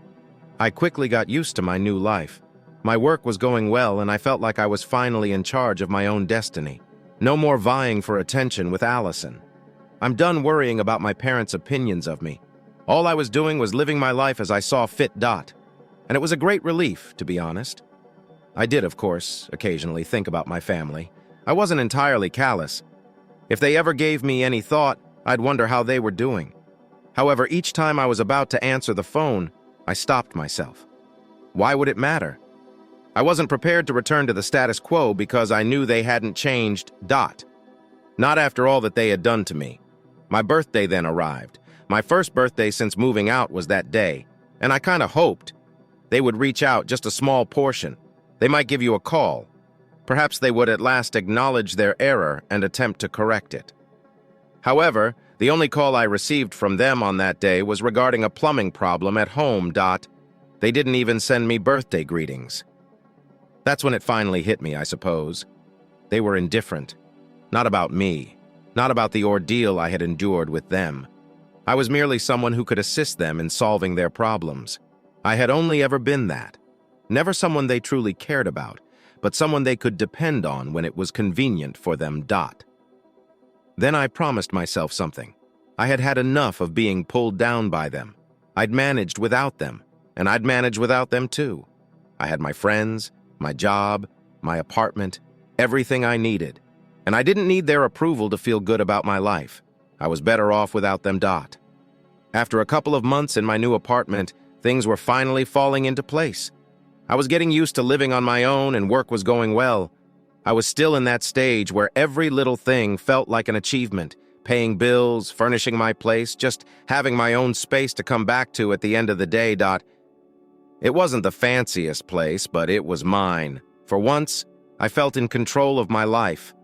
I quickly got used to my new life. My work was going well, and I felt like I was finally in charge of my own destiny. No more vying for attention with Allison. I'm done worrying about my parents' opinions of me. All I was doing was living my life as I saw fit. And it was a great relief, to be honest. I did, of course, occasionally think about my family. I wasn't entirely callous. If they ever gave me any thought, I'd wonder how they were doing. However, each time I was about to answer the phone, I stopped myself. Why would it matter? I wasn't prepared to return to the status quo because I knew they hadn't changed. Not after all that they had done to me. My birthday then arrived. My first birthday since moving out was that day, and I kind of hoped they would reach out just a small portion. They might give you a call. Perhaps they would at last acknowledge their error and attempt to correct it. However, the only call I received from them on that day was regarding a plumbing problem at home. They didn't even send me birthday greetings. That's when it finally hit me, I suppose. They were indifferent. Not about me. Not about the ordeal I had endured with them. I was merely someone who could assist them in solving their problems. I had only ever been that. Never someone they truly cared about, but someone they could depend on when it was convenient for them. Then I promised myself something. I had had enough of being pulled down by them. I'd managed without them, and I'd manage without them too. I had my friends, my job, my apartment, everything I needed, and I didn't need their approval to feel good about my life. I was better off without them. After a couple of months in my new apartment, things were finally falling into place. I was getting used to living on my own and work was going well. I was still in that stage where every little thing felt like an achievement. Paying bills, furnishing my place, just having my own space to come back to at the end of the day. It wasn't the fanciest place, but it was mine. For once, I felt in control of my life.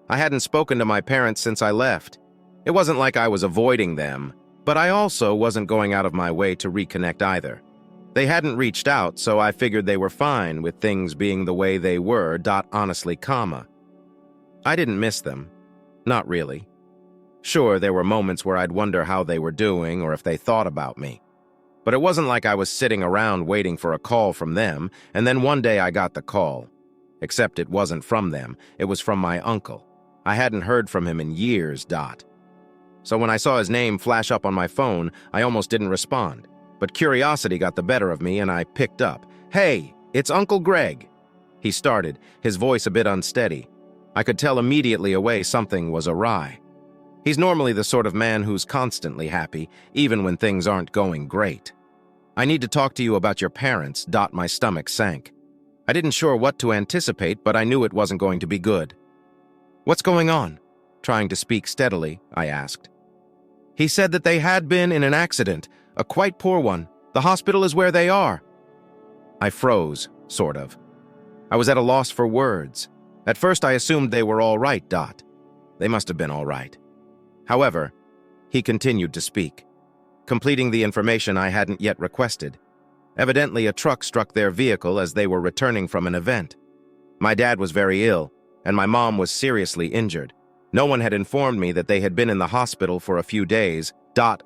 I hadn't spoken to my parents since I left. It wasn't like I was avoiding them, but I also wasn't going out of my way to reconnect either. They hadn't reached out, so I figured they were fine with things being the way they were. Honestly, I didn't miss them. Not really. Sure, there were moments where I'd wonder how they were doing or if they thought about me. But it wasn't like I was sitting around waiting for a call from them, and then one day I got the call. Except it wasn't from them, it was from my uncle. I hadn't heard from him in years. So when I saw his name flash up on my phone, I almost didn't respond. But curiosity got the better of me and I picked up. "Hey, it's Uncle Greg," he started, his voice a bit unsteady. I could tell immediately away something was awry. He's normally the sort of man who's constantly happy, even when things aren't going great. "I need to talk to you about your parents." My stomach sank. I didn't sure what to anticipate, but I knew it wasn't going to be good. "What's going on?" Trying to speak steadily, I asked. "He said that they had been in an accident, a quite poor one. The hospital is where they are." I froze, sort of. I was at a loss for words. At first I assumed they were all right. They must have been all right. However, he continued to speak, completing the information I hadn't yet requested. Evidently, a truck struck their vehicle as they were returning from an event. My dad was very ill, and my mom was seriously injured. No one had informed me that they had been in the hospital for a few days.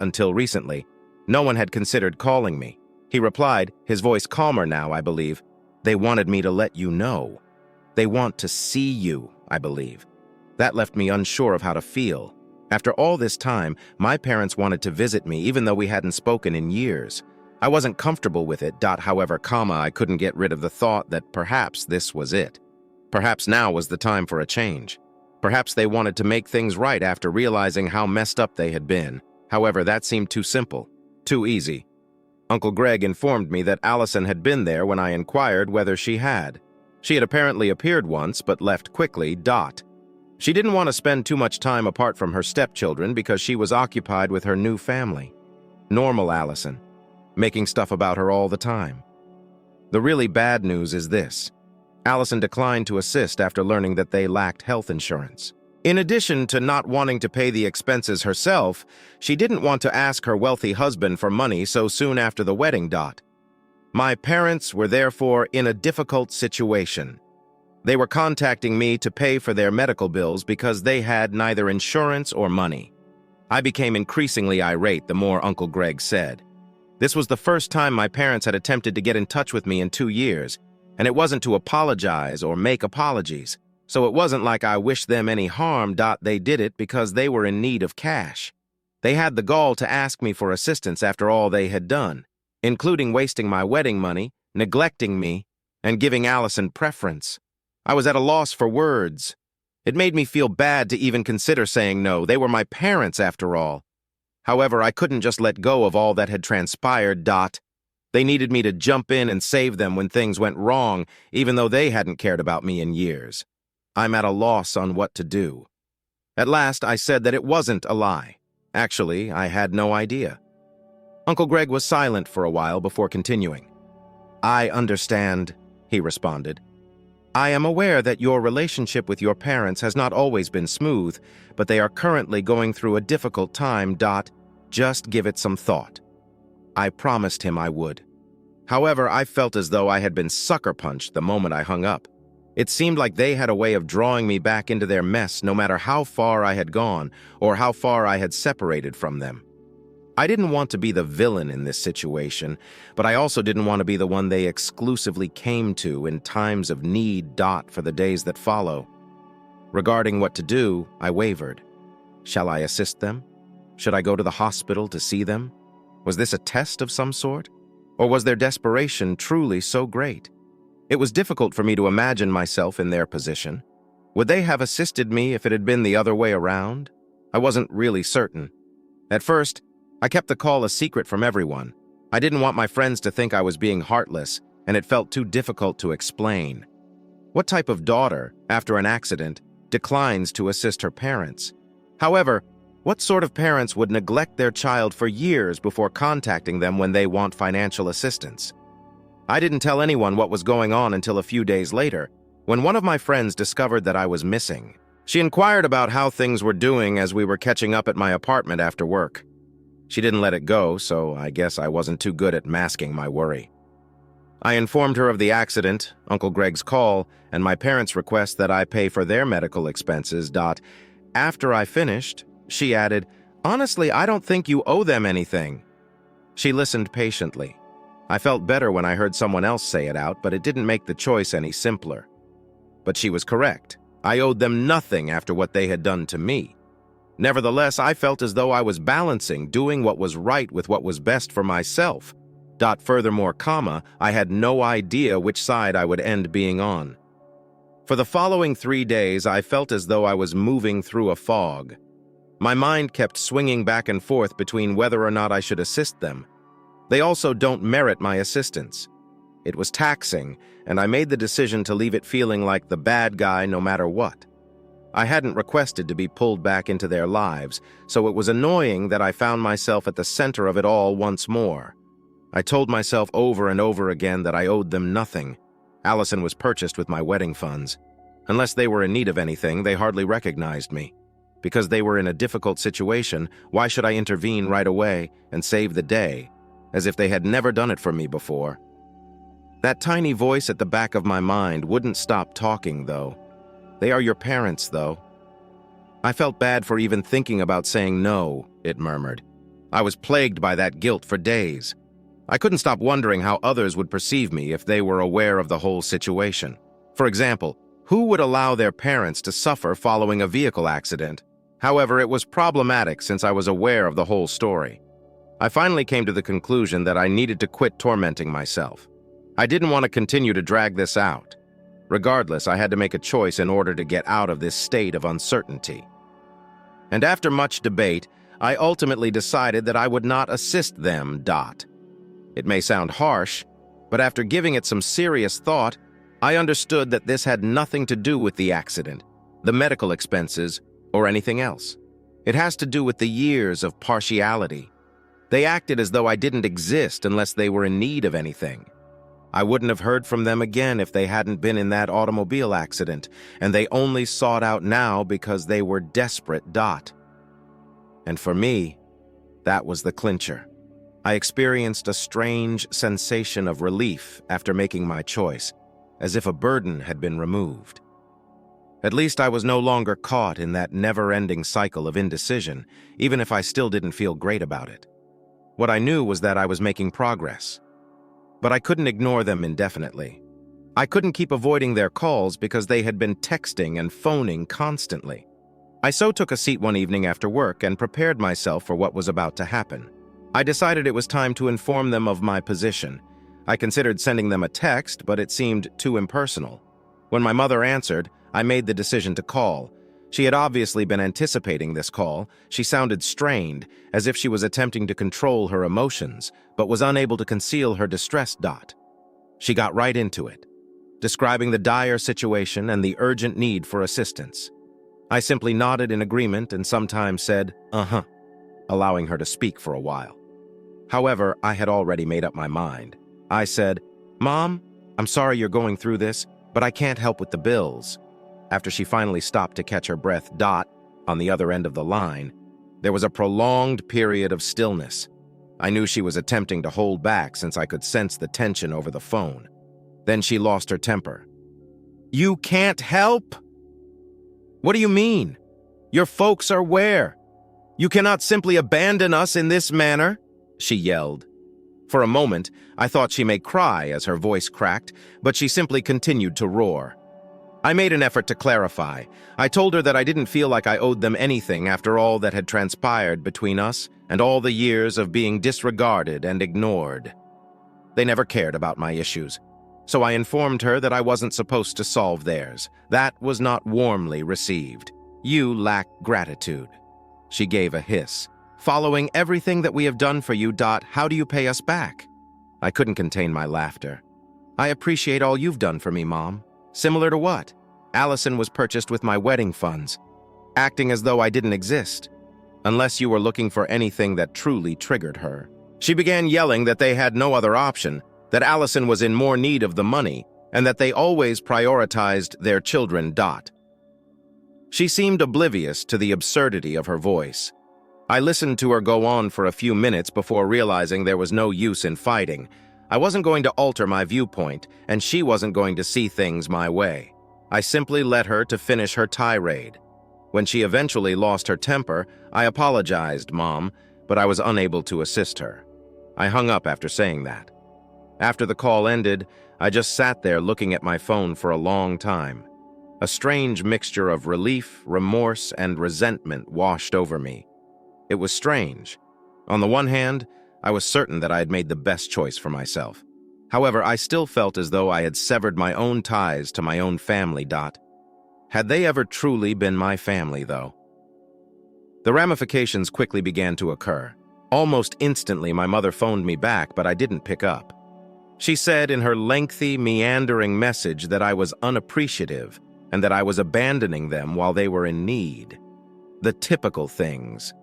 Until recently. No one had considered calling me. He replied, his voice calmer now, I believe. "They wanted me to let you know. They want to see you, I believe." That left me unsure of how to feel. After all this time, my parents wanted to visit me even though we hadn't spoken in years. I wasn't comfortable with it. However, I couldn't get rid of the thought that perhaps this was it. Perhaps now was the time for a change. Perhaps they wanted to make things right after realizing how messed up they had been. However, that seemed too simple, too easy. Uncle Greg informed me that Allison had been there when I inquired whether she had. She had apparently appeared once, but left quickly. She didn't want to spend too much time apart from her stepchildren because she was occupied with her new family. Normal Allison, making stuff about her all the time. The really bad news is this. Allison declined to assist after learning that they lacked health insurance. In addition to not wanting to pay the expenses herself, she didn't want to ask her wealthy husband for money so soon after the wedding. My parents were therefore in a difficult situation. They were contacting me to pay for their medical bills because they had neither insurance or money. I became increasingly irate the more Uncle Greg said. This was the first time my parents had attempted to get in touch with me in 2 years, and it wasn't to apologize or make apologies, so it wasn't like I wished them any harm. They did it because they were in need of cash. They had the gall to ask me for assistance after all they had done, including wasting my wedding money, neglecting me, and giving Allison preference. I was at a loss for words. It made me feel bad to even consider saying no. They were my parents after all. However, I couldn't just let go of all that had transpired. They needed me to jump in and save them when things went wrong, even though they hadn't cared about me in years. I'm at a loss on what to do. At last, I said that it wasn't a lie. Actually, I had no idea. Uncle Greg was silent for a while before continuing. I understand, he responded. I am aware that your relationship with your parents has not always been smooth, but they are currently going through a difficult time. Just give it some thought. I promised him I would. However, I felt as though I had been sucker punched the moment I hung up. It seemed like they had a way of drawing me back into their mess no matter how far I had gone or how far I had separated from them. I didn't want to be the villain in this situation, but I also didn't want to be the one they exclusively came to in times of need. For the days that follow. Regarding what to do, I wavered. Shall I assist them? Should I go to the hospital to see them? Was this a test of some sort? Or was their desperation truly so great? It was difficult for me to imagine myself in their position. Would they have assisted me if it had been the other way around? I wasn't really certain. At first, I kept the call a secret from everyone. I didn't want my friends to think I was being heartless, and it felt too difficult to explain. What type of daughter, after an accident, declines to assist her parents? However, what sort of parents would neglect their child for years before contacting them when they want financial assistance? I didn't tell anyone what was going on until a few days later, when one of my friends discovered that I was missing. She inquired about how things were doing as we were catching up at my apartment after work. She didn't let it go, so I guess I wasn't too good at masking my worry. I informed her of the accident, Uncle Greg's call, and my parents' request that I pay for their medical expenses. After I finished, she added, "Honestly, I don't think you owe them anything." She listened patiently. I felt better when I heard someone else say it out, but it didn't make the choice any simpler. But she was correct. I owed them nothing after what they had done to me. Nevertheless, I felt as though I was balancing doing what was right with what was best for myself. Furthermore, I had no idea which side I would end being on. For the following 3 days, I felt as though I was moving through a fog. My mind kept swinging back and forth between whether or not I should assist them. They also don't merit my assistance. It was taxing, and I made the decision to leave it feeling like the bad guy no matter what. I hadn't requested to be pulled back into their lives, so it was annoying that I found myself at the center of it all once more. I told myself over and over again that I owed them nothing. Allison was purchased with my wedding funds. Unless they were in need of anything, they hardly recognized me. Because they were in a difficult situation, why should I intervene right away and save the day, as if they had never done it for me before? That tiny voice at the back of my mind wouldn't stop talking, though. They are your parents, though. I felt bad for even thinking about saying no, it murmured. I was plagued by that guilt for days. I couldn't stop wondering how others would perceive me if they were aware of the whole situation. For example, who would allow their parents to suffer following a vehicle accident? However, it was problematic since I was aware of the whole story. I finally came to the conclusion that I needed to quit tormenting myself. I didn't want to continue to drag this out. Regardless, I had to make a choice in order to get out of this state of uncertainty. And after much debate, I ultimately decided that I would not assist them. It may sound harsh, but after giving it some serious thought, I understood that this had nothing to do with the accident, the medical expenses, or anything else. It has to do with the years of partiality. They acted as though I didn't exist unless they were in need of anything. I wouldn't have heard from them again if they hadn't been in that automobile accident, and they only sought out now because they were desperate. And for me, that was the clincher. I experienced a strange sensation of relief after making my choice, as if a burden had been removed. At least I was no longer caught in that never-ending cycle of indecision, even if I still didn't feel great about it. What I knew was that I was making progress. But I couldn't ignore them indefinitely. I couldn't keep avoiding their calls because they had been texting and phoning constantly. I took a seat one evening after work and prepared myself for what was about to happen. I decided it was time to inform them of my position. I considered sending them a text, but it seemed too impersonal. When my mother answered, I made the decision to call. She had obviously been anticipating this call. She sounded strained, as if she was attempting to control her emotions, but was unable to conceal her distress. She got right into it, describing the dire situation and the urgent need for assistance. I simply nodded in agreement and sometimes said, "Uh-huh," allowing her to speak for a while. However, I had already made up my mind. I said, "Mom, I'm sorry you're going through this, but I can't help with the bills." After she finally stopped to catch her breath, on the other end of the line, there was a prolonged period of stillness. I knew she was attempting to hold back since I could sense the tension over the phone. Then she lost her temper. "You can't help? What do you mean? Your folks are where? You cannot simply abandon us in this manner," she yelled. For a moment, I thought she may cry as her voice cracked, but she simply continued to roar. I made an effort to clarify. I told her that I didn't feel like I owed them anything after all that had transpired between us and all the years of being disregarded and ignored. They never cared about my issues, so I informed her that I wasn't supposed to solve theirs. That was not warmly received. "You lack gratitude." She gave a hiss. "Following everything that we have done for you, how do you pay us back?" I couldn't contain my laughter. "I appreciate all you've done for me, Mom." "Similar to what?" "Allison was purchased with my wedding funds, acting as though I didn't exist. Unless you were looking for anything that truly triggered her." She began yelling that they had no other option, that Allison was in more need of the money, and that they always prioritized their children. She seemed oblivious to the absurdity of her voice. I listened to her go on for a few minutes before realizing there was no use in fighting. I wasn't going to alter my viewpoint, and she wasn't going to see things my way. I simply let her to finish her tirade. When she eventually lost her temper, I apologized, "Mom," but I was unable to assist her. I hung up after saying that. After the call ended, I just sat there looking at my phone for a long time. A strange mixture of relief, remorse, and resentment washed over me. It was strange. On the one hand, I was certain that I had made the best choice for myself. However, I still felt as though I had severed my own ties to my own family. Had they ever truly been my family, though? The ramifications quickly began to occur. Almost instantly, my mother phoned me back, but I didn't pick up. She said in her lengthy, meandering message that I was unappreciative and that I was abandoning them while they were in need. The typical things.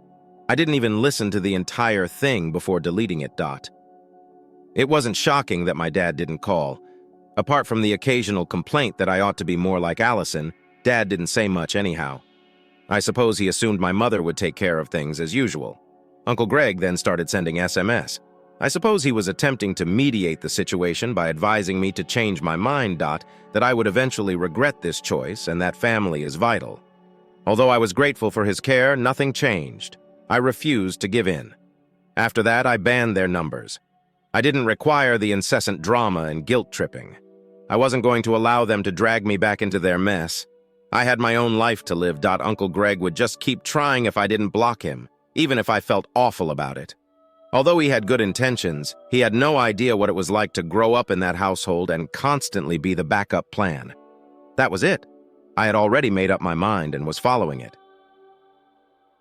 I didn't even listen to the entire thing before deleting it. It wasn't shocking that my dad didn't call. Apart from the occasional complaint that I ought to be more like Allison, Dad didn't say much anyhow. I suppose he assumed my mother would take care of things as usual. Uncle Greg then started sending SMS. I suppose he was attempting to mediate the situation by advising me to change my mind. That I would eventually regret this choice and that family is vital. Although I was grateful for his care, nothing changed. I refused to give in. After that, I banned their numbers. I didn't require the incessant drama and guilt-tripping. I wasn't going to allow them to drag me back into their mess. I had my own life to live. Uncle Greg would just keep trying if I didn't block him, even if I felt awful about it. Although he had good intentions, he had no idea what it was like to grow up in that household and constantly be the backup plan. That was it. I had already made up my mind and was following it.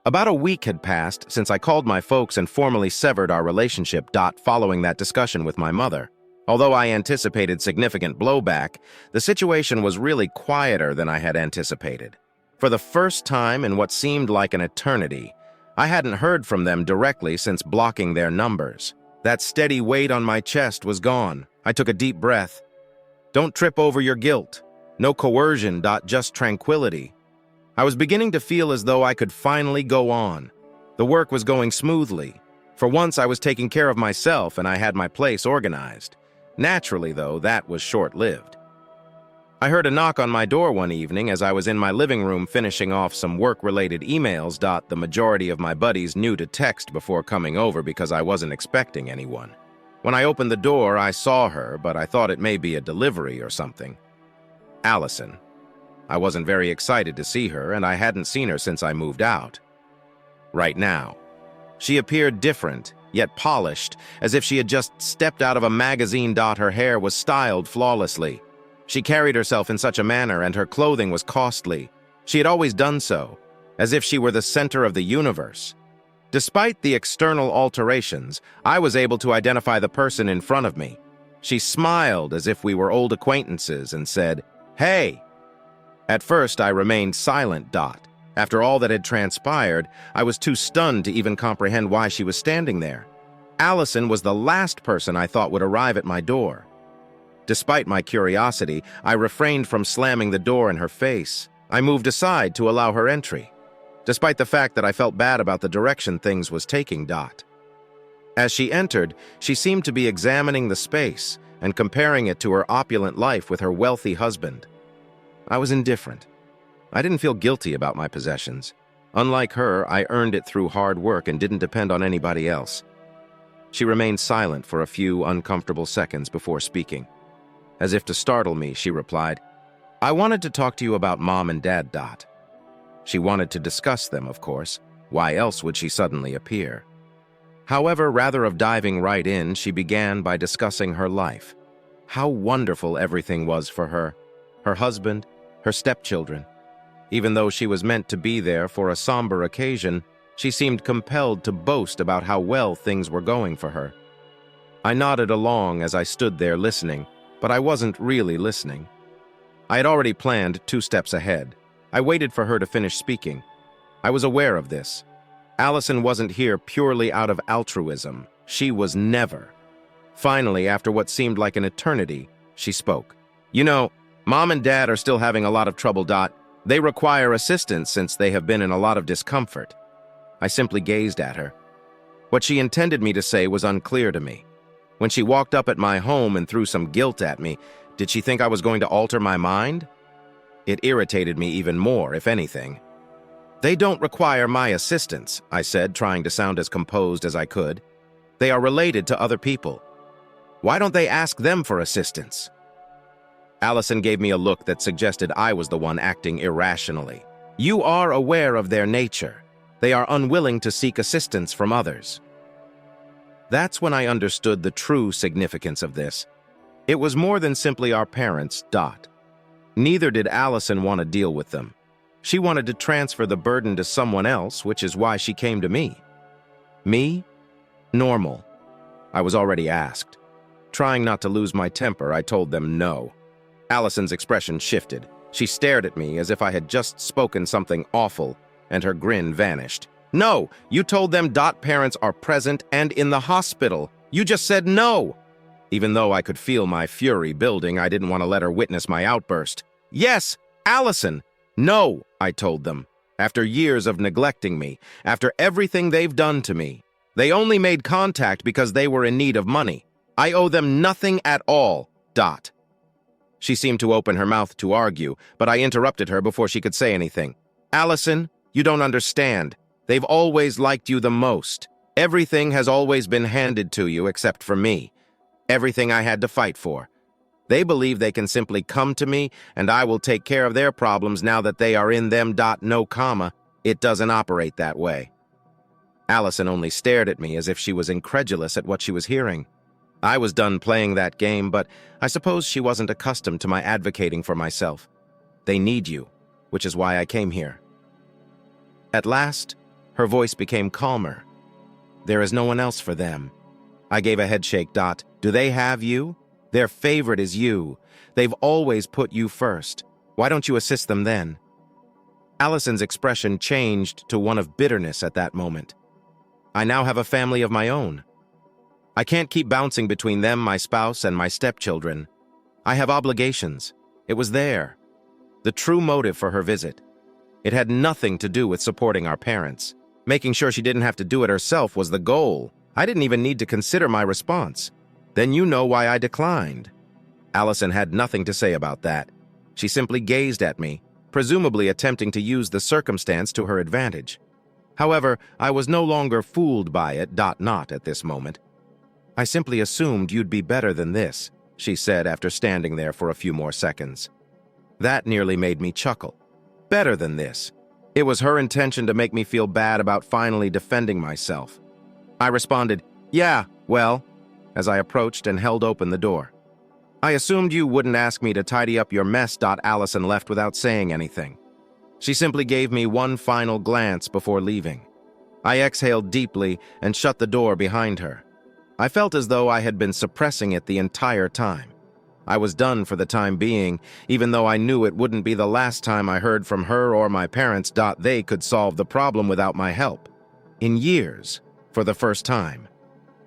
About a week had passed since I called my folks and formally severed our relationship. Following that discussion with my mother. Although I anticipated significant blowback, the situation was really quieter than I had anticipated. For the first time in what seemed like an eternity, I hadn't heard from them directly since blocking their numbers. That steady weight on my chest was gone. I took a deep breath. Don't trip over your guilt. No coercion, just tranquility. I was beginning to feel as though I could finally go on. The work was going smoothly. For once, I was taking care of myself and I had my place organized. Naturally, though, that was short-lived. I heard a knock on my door one evening as I was in my living room finishing off some work-related emails. The majority of my buddies knew to text before coming over because I wasn't expecting anyone. When I opened the door, I saw her, but I thought it may be a delivery or something. Allison. I wasn't very excited to see her, and I hadn't seen her since I moved out. Right now. She appeared different, yet polished, as if she had just stepped out of a magazine. Her hair was styled flawlessly. She carried herself in such a manner, and her clothing was costly. She had always done so, as if she were the center of the universe. Despite the external alterations, I was able to identify the person in front of me. She smiled as if we were old acquaintances and said, "Hey!" At first, I remained silent. After all that had transpired, I was too stunned to even comprehend why she was standing there. Allison was the last person I thought would arrive at my door. Despite my curiosity, I refrained from slamming the door in her face. I moved aside to allow her entry, despite the fact that I felt bad about the direction things was taking. As she entered, she seemed to be examining the space and comparing it to her opulent life with her wealthy husband. I was indifferent. I didn't feel guilty about my possessions. Unlike her, I earned it through hard work and didn't depend on anybody else. She remained silent for a few uncomfortable seconds before speaking. As if to startle me, she replied, "I wanted to talk to you about Mom and Dad. She wanted to discuss them, of course. Why else would she suddenly appear? However, rather of diving right in, she began by discussing her life. How wonderful everything was for her. Her husband, her stepchildren. Even though she was meant to be there for a somber occasion, she seemed compelled to boast about how well things were going for her. I nodded along as I stood there listening, but I wasn't really listening. I had already planned 2 steps ahead. I waited for her to finish speaking. I was aware of this. Allison wasn't here purely out of altruism. She was never. Finally, after what seemed like an eternity, she spoke. "You know, Mom and Dad are still having a lot of trouble. They require assistance since they have been in a lot of discomfort." I simply gazed at her. What she intended me to say was unclear to me. When she walked up at my home and threw some guilt at me, did she think I was going to alter my mind? It irritated me even more, if anything. "They don't require my assistance," I said, trying to sound as composed as I could. "They are related to other people. Why don't they ask them for assistance?" Allison gave me a look that suggested I was the one acting irrationally. "You are aware of their nature. They are unwilling to seek assistance from others." That's when I understood the true significance of this. It was more than simply our parents. Neither did Allison want to deal with them. She wanted to transfer the burden to someone else, which is why she came to me. Me? Normal. I was already asked. Trying not to lose my temper, I told them no. Allison's expression shifted. She stared at me as if I had just spoken something awful, and her grin vanished. "No, you told them parents are present and in the hospital. You just said no." Even though I could feel my fury building, I didn't want to let her witness my outburst. "Yes, Allison." "No," I told them. "After years of neglecting me, after everything they've done to me, they only made contact because they were in need of money. I owe them nothing at all. She seemed to open her mouth to argue, but I interrupted her before she could say anything. "Allison, you don't understand. They've always liked you the most. Everything has always been handed to you except for me. Everything I had to fight for. They believe they can simply come to me and I will take care of their problems now that they are in them. No comma. It doesn't operate that way." Allison only stared at me as if she was incredulous at what she was hearing. I was done playing that game, but I suppose she wasn't accustomed to my advocating for myself. They need you, which is why I came here. At last, her voice became calmer. "There is no one else for them." I gave a headshake. "Do they have you? Their favorite is you. They've always put you first. Why don't you assist them then?" Allison's expression changed to one of bitterness at that moment. I now have a family of my own. I can't keep bouncing between them, my spouse, and my stepchildren. I have obligations. It was there. The true motive for her visit. It had nothing to do with supporting our parents. Making sure she didn't have to do it herself was the goal. I didn't even need to consider my response. Then you know why I declined. Allison had nothing to say about that. She simply gazed at me, presumably attempting to use the circumstance to her advantage. However, I was no longer fooled by it, not at this moment. I simply assumed you'd be better than this, she said after standing there for a few more seconds. That nearly made me chuckle. Better than this. It was her intention to make me feel bad about finally defending myself. I responded, "Yeah, well," as I approached and held open the door. "I assumed you wouldn't ask me to tidy up your mess." Allison left without saying anything. She simply gave me one final glance before leaving. I exhaled deeply and shut the door behind her. I felt as though I had been suppressing it the entire time. I was done for the time being, even though I knew it wouldn't be the last time I heard from her or my parents. They could solve the problem without my help. In years, for the first time.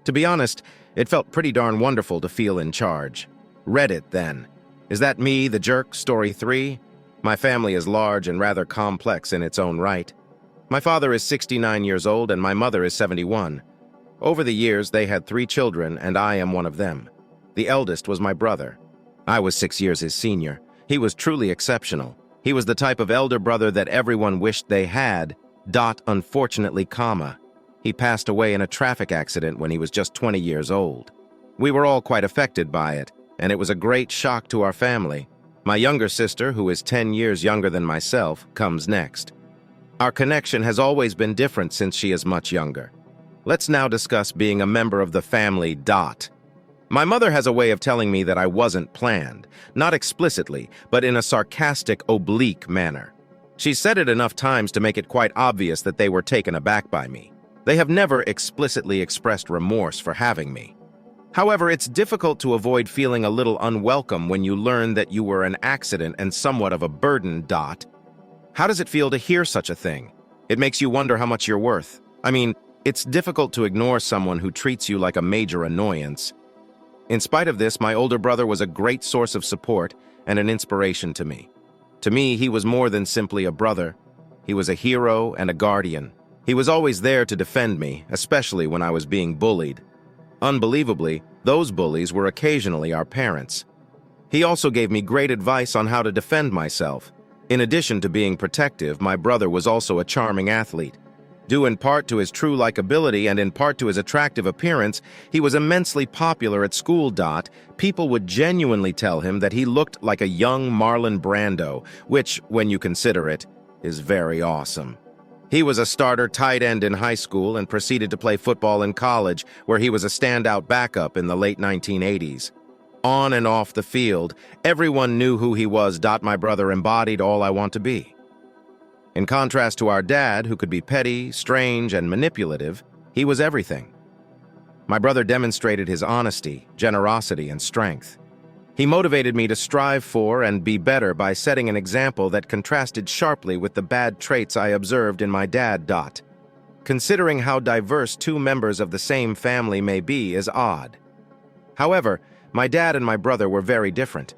To be honest, it felt pretty darn wonderful to feel in charge. Reddit, then. Is that me, the jerk, story 3? My family is large and rather complex in its own right. My father is 69 years old and my mother is 71. Over the years, they had 3 children, and I am one of them. The eldest was my brother. I was 6 years his senior. He was truly exceptional. He was the type of elder brother that everyone wished they had. Unfortunately, he passed away in a traffic accident when he was just 20 years old. We were all quite affected by it, and it was a great shock to our family. My younger sister, who is 10 years younger than myself, comes next. Our connection has always been different since she is much younger. Let's now discuss being a member of the family. My mother has a way of telling me that I wasn't planned, not explicitly, but in a sarcastic, oblique manner. She's said it enough times to make it quite obvious that they were taken aback by me. They have never explicitly expressed remorse for having me. However, it's difficult to avoid feeling a little unwelcome when you learn that you were an accident and somewhat of a burden. How does it feel to hear such a thing? It makes you wonder how much you're worth. I mean, it's difficult to ignore someone who treats you like a major annoyance. In spite of this, my older brother was a great source of support and an inspiration to me. To me, he was more than simply a brother. He was a hero and a guardian. He was always there to defend me, especially when I was being bullied. Unbelievably, those bullies were occasionally our parents. He also gave me great advice on how to defend myself. In addition to being protective, my brother was also a charming athlete. Due in part to his true likability and in part to his attractive appearance, he was immensely popular at school. People would genuinely tell him that he looked like a young Marlon Brando, which, when you consider it, is very awesome. He was a starter tight end in high school and proceeded to play football in college, where he was a standout backup in the late 1980s. On and off the field, everyone knew who he was. My brother embodied all I want to be. In contrast to our dad, who could be petty, strange, and manipulative, he was everything. My brother demonstrated his honesty, generosity, and strength. He motivated me to strive for and be better by setting an example that contrasted sharply with the bad traits I observed in my dad. Considering how diverse 2 members of the same family may be is odd. However, my dad and my brother were very different.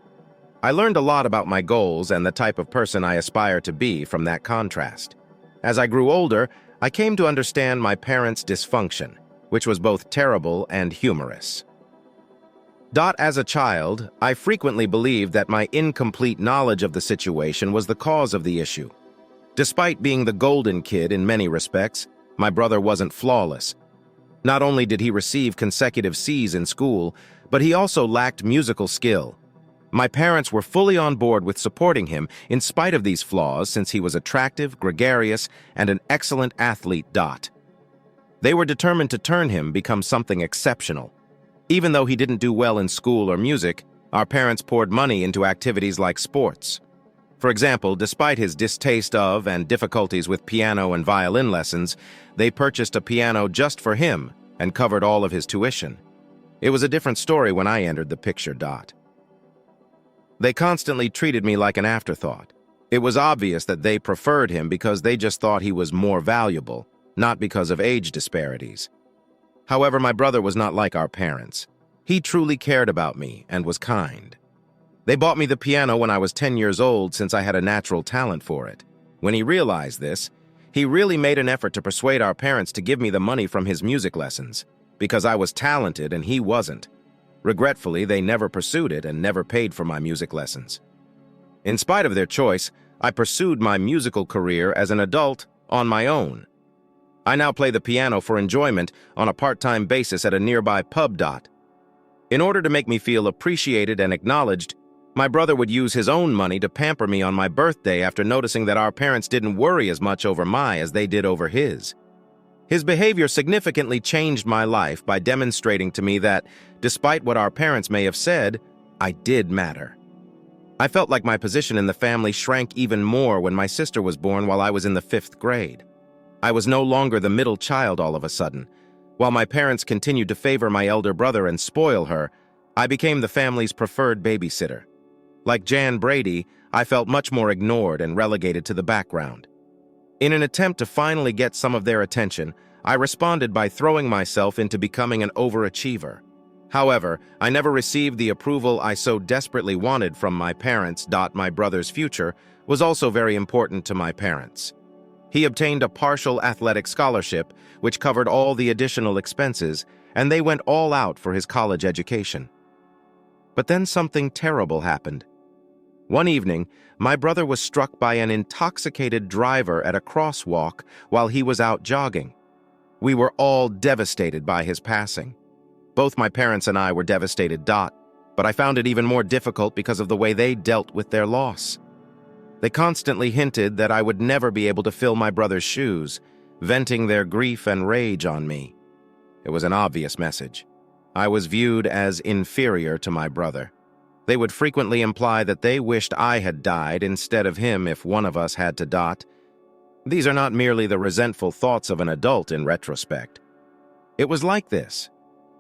I learned a lot about my goals and the type of person I aspire to be from that contrast. As I grew older, I came to understand my parents' dysfunction, which was both terrible and humorous. As a child, I frequently believed that my incomplete knowledge of the situation was the cause of the issue. Despite being the golden kid in many respects, my brother wasn't flawless. Not only did he receive consecutive C's in school, but he also lacked musical skill. My parents were fully on board with supporting him in spite of these flaws since he was attractive, gregarious, and an excellent athlete. They were determined to turn him become something exceptional. Even though he didn't do well in school or music, our parents poured money into activities like sports. For example, despite his distaste of and difficulties with piano and violin lessons, they purchased a piano just for him and covered all of his tuition. It was a different story when I entered the picture. They constantly treated me like an afterthought. It was obvious that they preferred him because they just thought he was more valuable, not because of age disparities. However, my brother was not like our parents. He truly cared about me and was kind. They bought me the piano when I was 10 years old since I had a natural talent for it. When he realized this, he really made an effort to persuade our parents to give me the money from his music lessons, because I was talented and he wasn't. Regretfully, they never pursued it and never paid for my music lessons. In spite of their choice, I pursued my musical career as an adult on my own. I now play the piano for enjoyment on a part-time basis at a nearby pub. In order to make me feel appreciated and acknowledged, my brother would use his own money to pamper me on my birthday after noticing that our parents didn't worry as much over my as they did over his. His behavior significantly changed my life by demonstrating to me that, despite what our parents may have said, I did matter. I felt like my position in the family shrank even more when my sister was born while I was in the 5th grade. I was no longer the middle child all of a sudden. While my parents continued to favor my elder brother and spoil her, I became the family's preferred babysitter. Like Jan Brady, I felt much more ignored and relegated to the background. In an attempt to finally get some of their attention, I responded by throwing myself into becoming an overachiever. However, I never received the approval I so desperately wanted from my parents. My brother's future was also very important to my parents. He obtained a partial athletic scholarship, which covered all the additional expenses, and they went all out for his college education. But then something terrible happened. One evening, my brother was struck by an intoxicated driver at a crosswalk while he was out jogging. We were all devastated by his passing. Both my parents and I were devastated. But I found it even more difficult because of the way they dealt with their loss. They constantly hinted that I would never be able to fill my brother's shoes, venting their grief and rage on me. It was an obvious message. I was viewed as inferior to my brother. They would frequently imply that they wished I had died instead of him if one of us had to. These are not merely the resentful thoughts of an adult in retrospect. It was like this.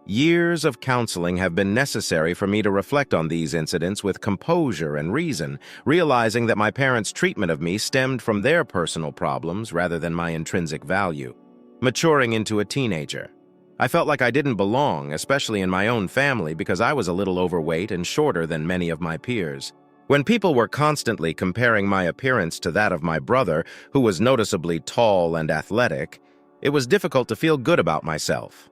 Years of counseling have been necessary for me to reflect on these incidents with composure and reason, realizing that my parents' treatment of me stemmed from their personal problems rather than my intrinsic value. Maturing into a teenager, I felt like I didn't belong, especially in my own family, because I was a little overweight and shorter than many of my peers. When people were constantly comparing my appearance to that of my brother, who was noticeably tall and athletic, it was difficult to feel good about myself.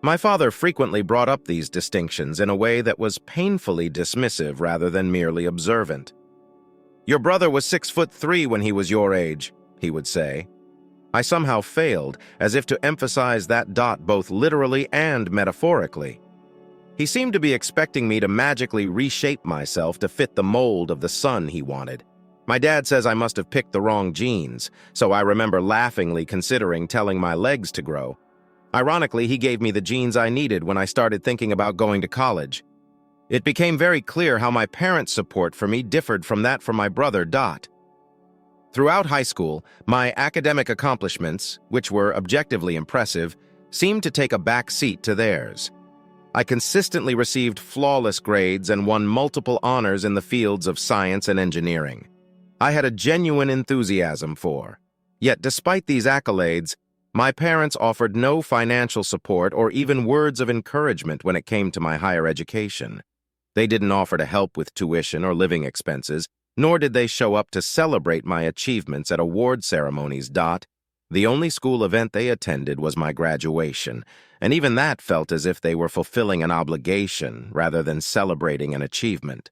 My father frequently brought up these distinctions in a way that was painfully dismissive rather than merely observant. "Your brother was 6'3" when he was your age," he would say. I somehow failed, as if to emphasize that both literally and metaphorically. He seemed to be expecting me to magically reshape myself to fit the mold of the son he wanted. My dad says I must have picked the wrong genes, so I remember laughingly considering telling my legs to grow. Ironically, he gave me the genes I needed when I started thinking about going to college. It became very clear how my parents' support for me differed from that for my brother. Throughout high school, my academic accomplishments, which were objectively impressive, seemed to take a back seat to theirs. I consistently received flawless grades and won multiple honors in the fields of science and engineering. I had a genuine enthusiasm for. Yet despite these accolades, my parents offered no financial support or even words of encouragement when it came to my higher education. They didn't offer to help with tuition or living expenses, nor did they show up to celebrate my achievements at award ceremonies. The only school event they attended was my graduation, and even that felt as if they were fulfilling an obligation rather than celebrating an achievement.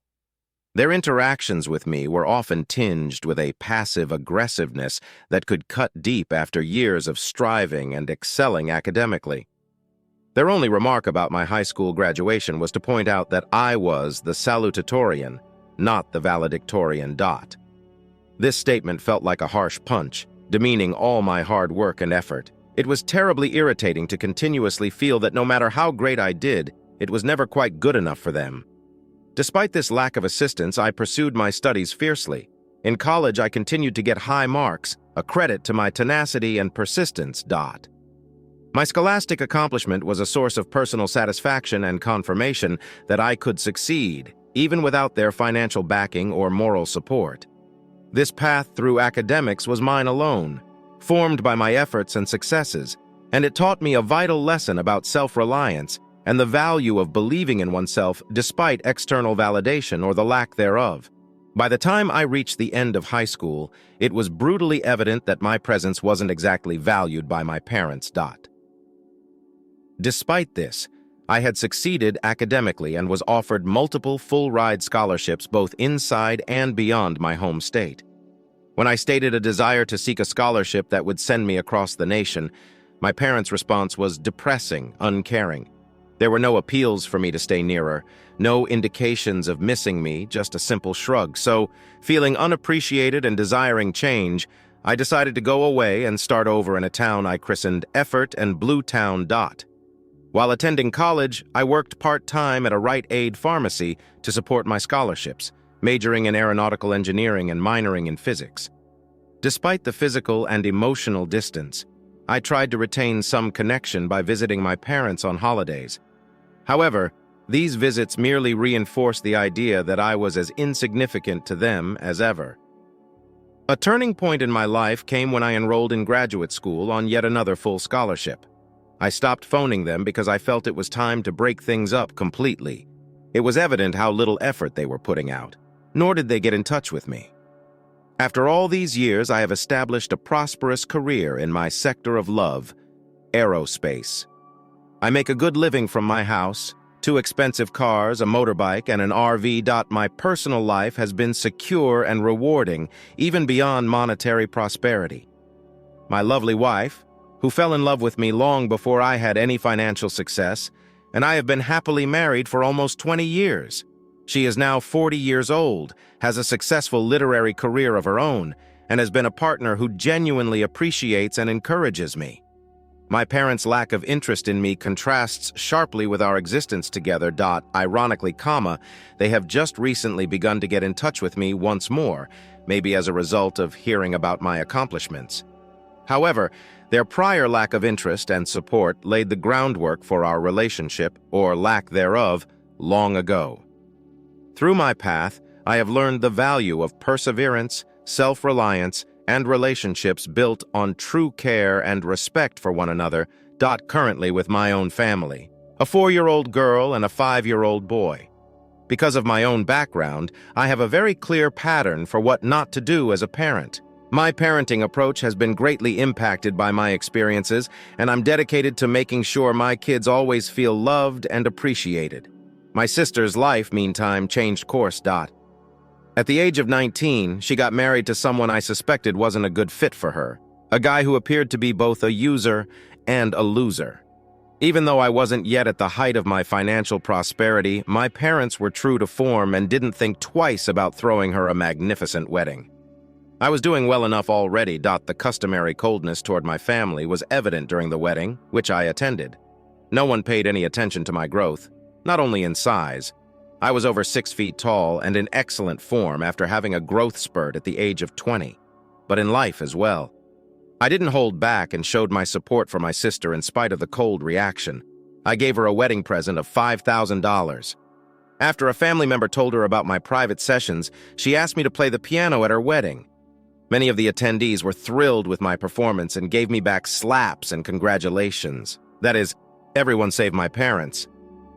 Their interactions with me were often tinged with a passive aggressiveness that could cut deep after years of striving and excelling academically. Their only remark about my high school graduation was to point out that I was the salutatorian, not the valedictorian. This statement felt like a harsh punch, demeaning all my hard work and effort. It was terribly irritating to continuously feel that no matter how great I did, it was never quite good enough for them. Despite this lack of assistance, I pursued my studies fiercely. In college, I continued to get high marks, a credit to my tenacity and persistence. My scholastic accomplishment was a source of personal satisfaction and confirmation that I could succeed, even without their financial backing or moral support. This path through academics was mine alone, formed by my efforts and successes, and it taught me a vital lesson about self-reliance and the value of believing in oneself despite external validation or the lack thereof. By the time I reached the end of high school, it was brutally evident that my presence wasn't exactly valued by my parents. Despite this, I had succeeded academically and was offered multiple full-ride scholarships both inside and beyond my home state. When I stated a desire to seek a scholarship that would send me across the nation, my parents' response was depressing, uncaring. There were no appeals for me to stay nearer, no indications of missing me, just a simple shrug. So, feeling unappreciated and desiring change, I decided to go away and start over in a town I christened Effort and Blue Town. While attending college, I worked part-time at a Rite Aid pharmacy to support my scholarships, majoring in aeronautical engineering and minoring in physics. Despite the physical and emotional distance, I tried to retain some connection by visiting my parents on holidays. However, these visits merely reinforced the idea that I was as insignificant to them as ever. A turning point in my life came when I enrolled in graduate school on yet another full scholarship. I stopped phoning them because I felt it was time to break things up completely. It was evident how little effort they were putting out, nor did they get in touch with me. After all these years, I have established a prosperous career in my sector of love, aerospace. I make a good living from my house, 2 expensive cars, a motorbike, and an RV. My personal life has been secure and rewarding, even beyond monetary prosperity. My lovely wife, who fell in love with me long before I had any financial success, and I have been happily married for almost 20 years. She is now 40 years old, has a successful literary career of her own, and has been a partner who genuinely appreciates and encourages me. My parents' lack of interest in me contrasts sharply with our existence together. Ironically, they have just recently begun to get in touch with me once more, maybe as a result of hearing about my accomplishments. However, their prior lack of interest and support laid the groundwork for our relationship, or lack thereof, long ago. Through my path, I have learned the value of perseverance, self-reliance, and relationships built on true care and respect for one another. Currently with my own family, a 4-year-old girl and a 5-year-old boy. Because of my own background, I have a very clear pattern for what not to do as a parent. My parenting approach has been greatly impacted by my experiences, and I'm dedicated to making sure my kids always feel loved and appreciated. My sister's life, meantime, changed course. At the age of 19, she got married to someone I suspected wasn't a good fit for her, a guy who appeared to be both a user and a loser. Even though I wasn't yet at the height of my financial prosperity, my parents were true to form and didn't think twice about throwing her a magnificent wedding. I was doing well enough already. The customary coldness toward my family was evident during the wedding, which I attended. No one paid any attention to my growth, not only in size. I was over 6 feet tall and in excellent form after having a growth spurt at the age of 20, but in life as well. I didn't hold back and showed my support for my sister in spite of the cold reaction. I gave her a wedding present of $5,000. After a family member told her about my private sessions, she asked me to play the piano at her wedding. Many of the attendees were thrilled with my performance and gave me back slaps and congratulations. That is, everyone save my parents.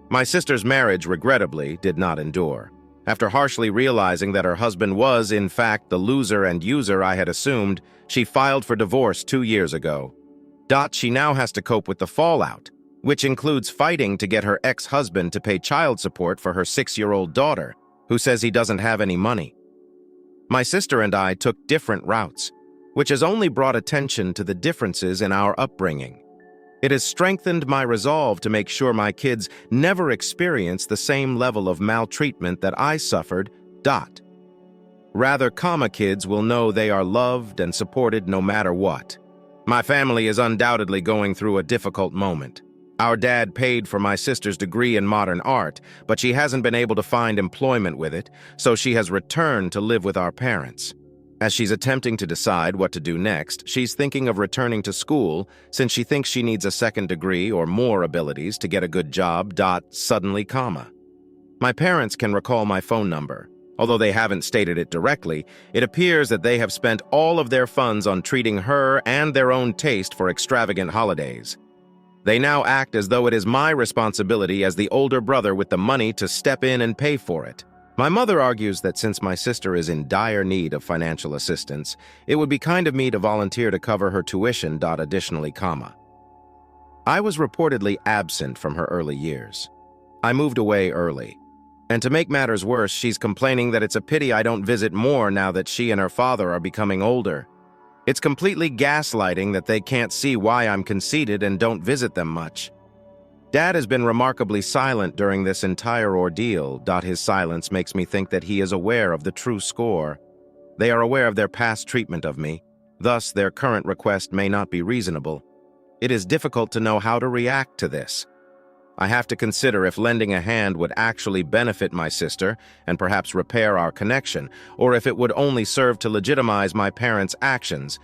My sister's marriage, regrettably, did not endure. After harshly realizing that her husband was, in fact, the loser and user I had assumed, she filed for divorce 2 years ago. She now has to cope with the fallout, which includes fighting to get her ex-husband to pay child support for her 6-year-old daughter, who says he doesn't have any money. My sister and I took different routes, which has only brought attention to the differences in our upbringing. It has strengthened my resolve to make sure my kids never experience the same level of maltreatment that I suffered. Rather, kids will know they are loved and supported no matter what. My family is undoubtedly going through a difficult moment. Our dad paid for my sister's degree in modern art, but she hasn't been able to find employment with it, so she has returned to live with our parents. As she's attempting to decide what to do next, she's thinking of returning to school since she thinks she needs a second degree or more abilities to get a good job. Suddenly, My parents can recall my phone number, Although they haven't stated it directly, it appears that they have spent all of their funds on treating her and their own taste for extravagant holidays. They now act as though it is my responsibility as the older brother with the money to step in and pay for it. My mother argues that since my sister is in dire need of financial assistance, it would be kind of me to volunteer to cover her tuition. Additionally, I was reportedly absent from her early years. I moved away early. And to make matters worse, she's complaining that it's a pity I don't visit more now that she and her father are becoming older. It's completely gaslighting that they can't see why I'm conceited and don't visit them much. Dad has been remarkably silent during this entire ordeal. His silence makes me think that he is aware of the true score. They are aware of their past treatment of me, thus their current request may not be reasonable. It is difficult to know how to react to this. I have to consider if lending a hand would actually benefit my sister and perhaps repair our connection, or if it would only serve to legitimize my parents' actions.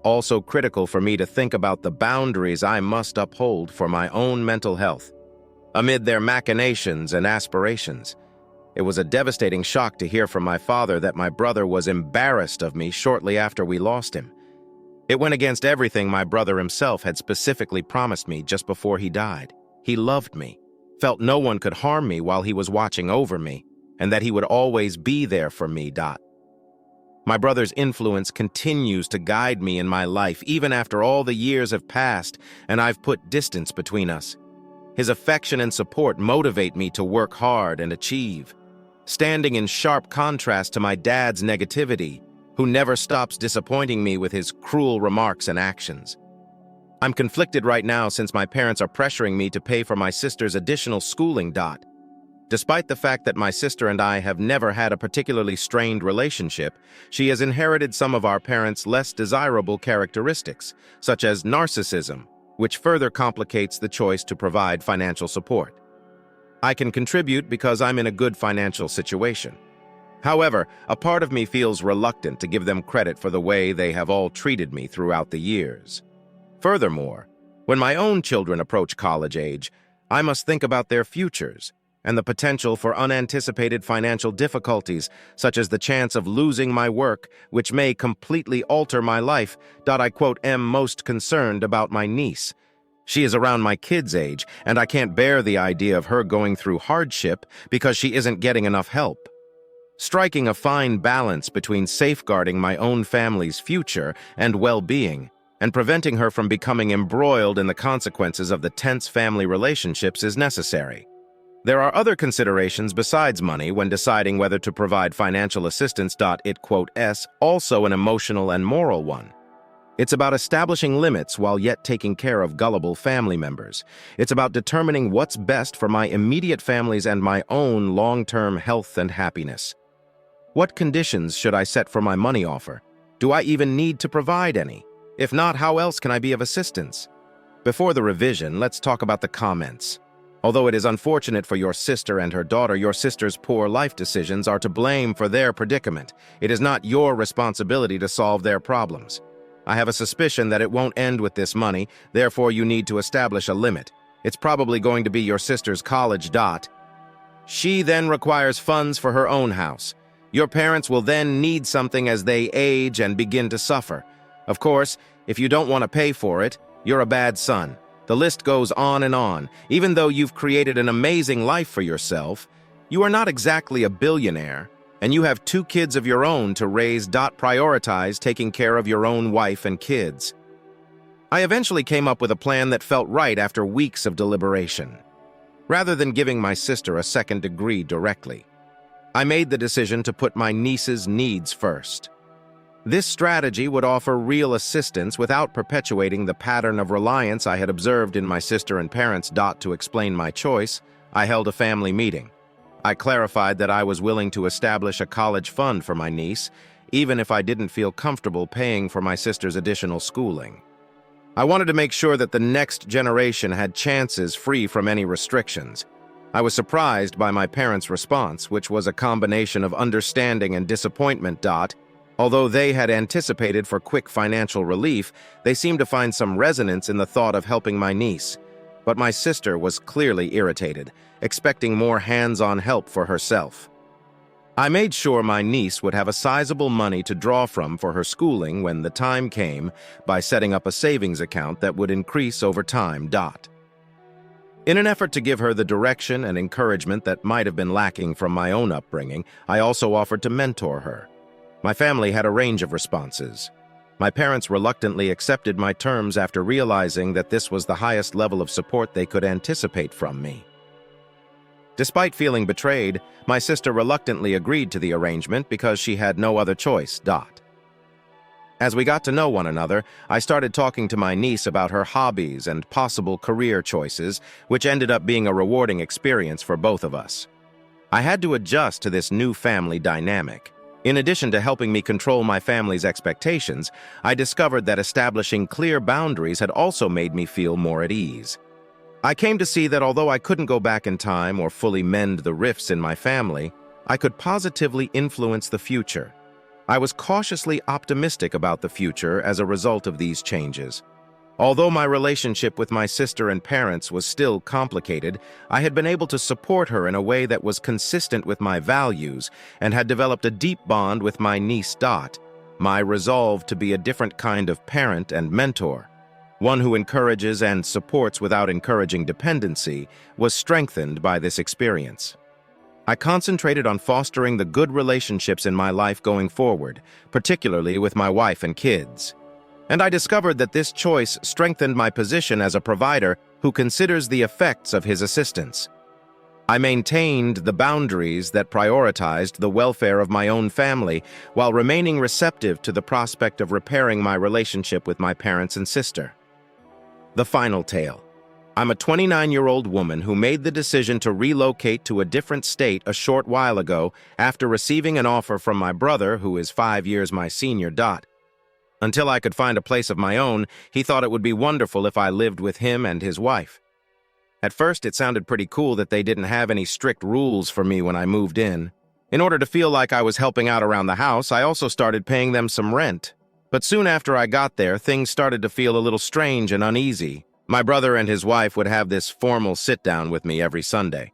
Also critical for me to think about the boundaries I must uphold for my own mental health. Amid their machinations and aspirations, it was a devastating shock to hear from my father that my brother was embarrassed of me shortly after we lost him. It went against everything my brother himself had specifically promised me just before he died. He loved me, felt no one could harm me while he was watching over me, and that he would always be there for me. My brother's influence continues to guide me in my life, even after all the years have passed and I've put distance between us. His affection and support motivate me to work hard and achieve, standing in sharp contrast to my dad's negativity, who never stops disappointing me with his cruel remarks and actions. I'm conflicted right now since my parents are pressuring me to pay for my sister's additional schooling. Despite the fact that my sister and I have never had a particularly strained relationship, she has inherited some of our parents' less desirable characteristics, such as narcissism, which further complicates the choice to provide financial support. I can contribute because I'm in a good financial situation. However, a part of me feels reluctant to give them credit for the way they have all treated me throughout the years. Furthermore, when my own children approach college age, I must think about their futures and the potential for unanticipated financial difficulties, such as the chance of losing my work, which may completely alter my life. Am most concerned about my niece. She is around my kid's age, and I can't bear the idea of her going through hardship because she isn't getting enough help. Striking a fine balance between safeguarding my own family's future and well-being and preventing her from becoming embroiled in the consequences of the tense family relationships is necessary. There are other considerations besides money when deciding whether to provide financial assistance. Also an emotional and moral one. It's about establishing limits while yet taking care of gullible family members. It's about determining what's best for my immediate families and my own long-term health and happiness. What conditions should I set for my money offer? Do I even need to provide any? If not, how else can I be of assistance? Before the revision, let's talk about the comments. Although it is unfortunate for your sister and her daughter, your sister's poor life decisions are to blame for their predicament. It is not your responsibility to solve their problems. I have a suspicion that it won't end with this money, therefore you need to establish a limit. It's probably going to be your sister's college. She then requires funds for her own house. Your parents will then need something as they age and begin to suffer. Of course, if you don't want to pay for it, you're a bad son. The list goes on and on. Even though you've created an amazing life for yourself, you are not exactly a billionaire, and you have 2 kids of your own to raise. Prioritize taking care of your own wife and kids. I eventually came up with a plan that felt right after weeks of deliberation. Rather than giving my sister a second degree directly, I made the decision to put my niece's needs first. This strategy would offer real assistance without perpetuating the pattern of reliance I had observed in my sister and parents. To explain my choice, I held a family meeting. I clarified that I was willing to establish a college fund for my niece, even if I didn't feel comfortable paying for my sister's additional schooling. I wanted to make sure that the next generation had chances free from any restrictions. I was surprised by my parents' response, which was a combination of understanding and disappointment. Although they had anticipated for quick financial relief, they seemed to find some resonance in the thought of helping my niece. But my sister was clearly irritated, expecting more hands-on help for herself. I made sure my niece would have a sizable money to draw from for her schooling when the time came by setting up a savings account that would increase over time. In an effort to give her the direction and encouragement that might have been lacking from my own upbringing, I also offered to mentor her. My family had a range of responses. My parents reluctantly accepted my terms after realizing that this was the highest level of support they could anticipate from me. Despite feeling betrayed, my sister reluctantly agreed to the arrangement because she had no other choice. As we got to know one another, I started talking to my niece about her hobbies and possible career choices, which ended up being a rewarding experience for both of us. I had to adjust to this new family dynamic. In addition to helping me control my family's expectations, I discovered that establishing clear boundaries had also made me feel more at ease. I came to see that although I couldn't go back in time or fully mend the rifts in my family, I could positively influence the future. I was cautiously optimistic about the future as a result of these changes. Although my relationship with my sister and parents was still complicated, I had been able to support her in a way that was consistent with my values and had developed a deep bond with my niece. My resolve to be a different kind of parent and mentor, one who encourages and supports without encouraging dependency, was strengthened by this experience. I concentrated on fostering the good relationships in my life going forward, particularly with my wife and kids. And I discovered that this choice strengthened my position as a provider who considers the effects of his assistance. I maintained the boundaries that prioritized the welfare of my own family while remaining receptive to the prospect of repairing my relationship with my parents and sister. The final tale. I'm a 29-year-old woman who made the decision to relocate to a different state a short while ago after receiving an offer from my brother, who is 5 years my senior. Until I could find a place of my own, he thought it would be wonderful if I lived with him and his wife. At first, it sounded pretty cool that they didn't have any strict rules for me when I moved in. In order to feel like I was helping out around the house, I also started paying them some rent. But soon after I got there, things started to feel a little strange and uneasy. My brother and his wife would have this formal sit-down with me every Sunday.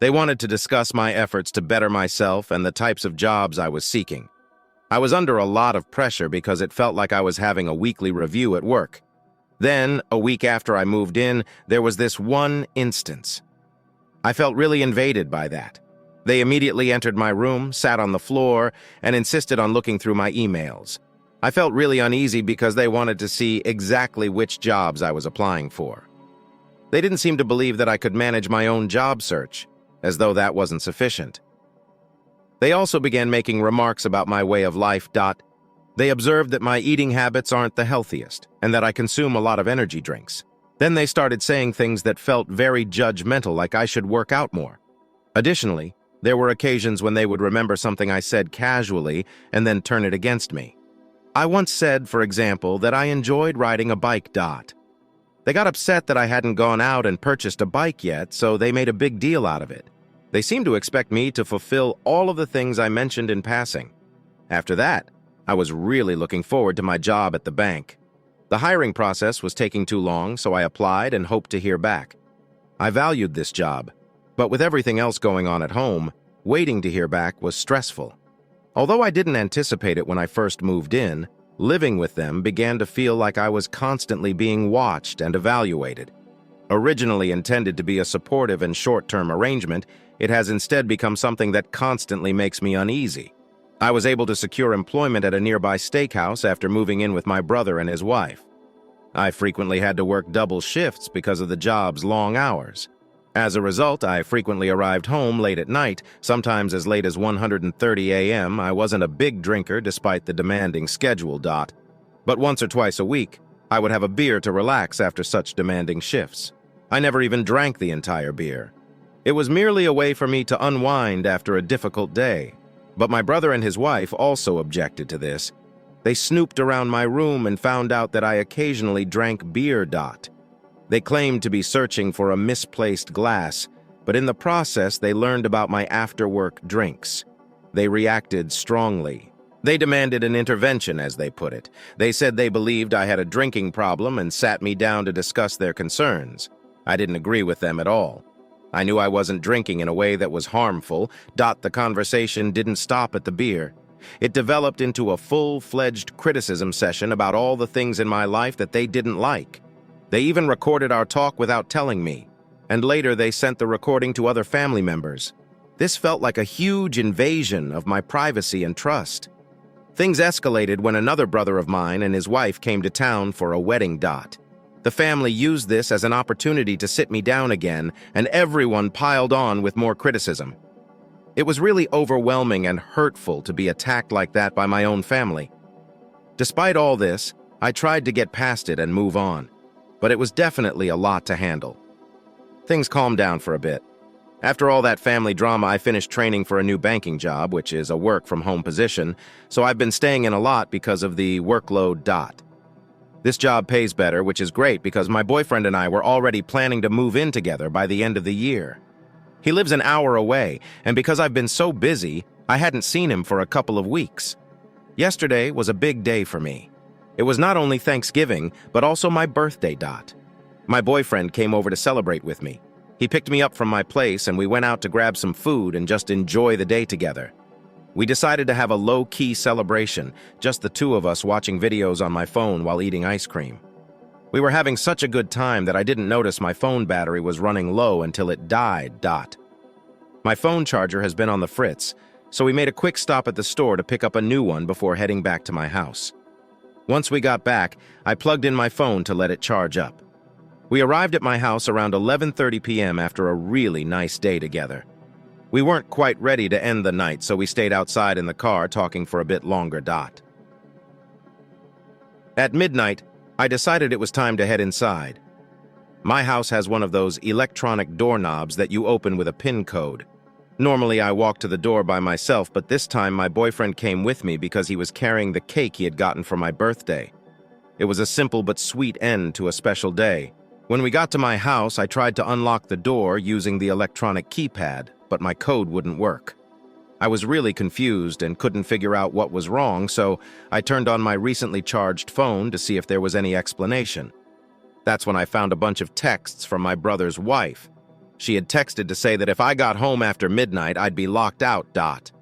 They wanted to discuss my efforts to better myself and the types of jobs I was seeking. I was under a lot of pressure because it felt like I was having a weekly review at work. Then, a week after I moved in, there was this one instance. I felt really invaded by that. They immediately entered my room, sat on the floor, and insisted on looking through my emails. I felt really uneasy because they wanted to see exactly which jobs I was applying for. They didn't seem to believe that I could manage my own job search, as though that wasn't sufficient. They also began making remarks about my way of life. They observed that my eating habits aren't the healthiest, and that I consume a lot of energy drinks. Then they started saying things that felt very judgmental, like I should work out more. Additionally, there were occasions when they would remember something I said casually and then turn it against me. I once said, for example, that I enjoyed riding a bike. They got upset that I hadn't gone out and purchased a bike yet, so they made a big deal out of it. They seemed to expect me to fulfill all of the things I mentioned in passing. After that, I was really looking forward to my job at the bank. The hiring process was taking too long, so I applied and hoped to hear back. I valued this job, but with everything else going on at home, waiting to hear back was stressful. Although I didn't anticipate it when I first moved in, living with them began to feel like I was constantly being watched and evaluated. Originally intended to be a supportive and short-term arrangement, it has instead become something that constantly makes me uneasy. I was able to secure employment at a nearby steakhouse after moving in with my brother and his wife. I frequently had to work double shifts because of the job's long hours. As a result, I frequently arrived home late at night, sometimes as late as 1:30 a.m. I wasn't a big drinker despite the demanding schedule. But once or twice a week, I would have a beer to relax after such demanding shifts. I never even drank the entire beer. It was merely a way for me to unwind after a difficult day. But my brother and his wife also objected to this. They snooped around my room and found out that I occasionally drank beer. They claimed to be searching for a misplaced glass, but in the process they learned about my after-work drinks. They reacted strongly. They demanded an intervention, as they put it. They said they believed I had a drinking problem and sat me down to discuss their concerns. I didn't agree with them at all. I knew I wasn't drinking in a way that was harmful. The conversation didn't stop at the beer. It developed into a full-fledged criticism session about all the things in my life that they didn't like. They even recorded our talk without telling me, and later they sent the recording to other family members. This felt like a huge invasion of my privacy and trust. Things escalated when another brother of mine and his wife came to town for a wedding. The family used this as an opportunity to sit me down again, and everyone piled on with more criticism. It was really overwhelming and hurtful to be attacked like that by my own family. Despite all this, I tried to get past it and move on, but it was definitely a lot to handle. Things calmed down for a bit. After all that family drama, I finished training for a new banking job, which is a work-from-home position, so I've been staying in a lot because of the workload. This job pays better, which is great because my boyfriend and I were already planning to move in together by the end of the year. He lives an hour away, and because I've been so busy, I hadn't seen him for a couple of weeks. Yesterday was a big day for me. It was not only Thanksgiving, but also my birthday. My boyfriend came over to celebrate with me. He picked me up from my place and we went out to grab some food and just enjoy the day together. We decided to have a low-key celebration, just the two of us watching videos on my phone while eating ice cream. We were having such a good time that I didn't notice my phone battery was running low until it died. My phone charger has been on the fritz, so we made a quick stop at the store to pick up a new one before heading back to my house. Once we got back, I plugged in my phone to let it charge up. We arrived at my house around 11:30 p.m. after a really nice day together. We weren't quite ready to end the night, so we stayed outside in the car talking for a bit longer. At midnight, I decided it was time to head inside. My house has one of those electronic doorknobs that you open with a PIN code. Normally, I walk to the door by myself, but this time my boyfriend came with me because he was carrying the cake he had gotten for my birthday. It was a simple but sweet end to a special day. When we got to my house, I tried to unlock the door using the electronic keypad, but my code wouldn't work. I was really confused and couldn't figure out what was wrong, so I turned on my recently charged phone to see if there was any explanation. That's when I found a bunch of texts from my brother's wife. She had texted to say that if I got home after midnight, I'd be locked out.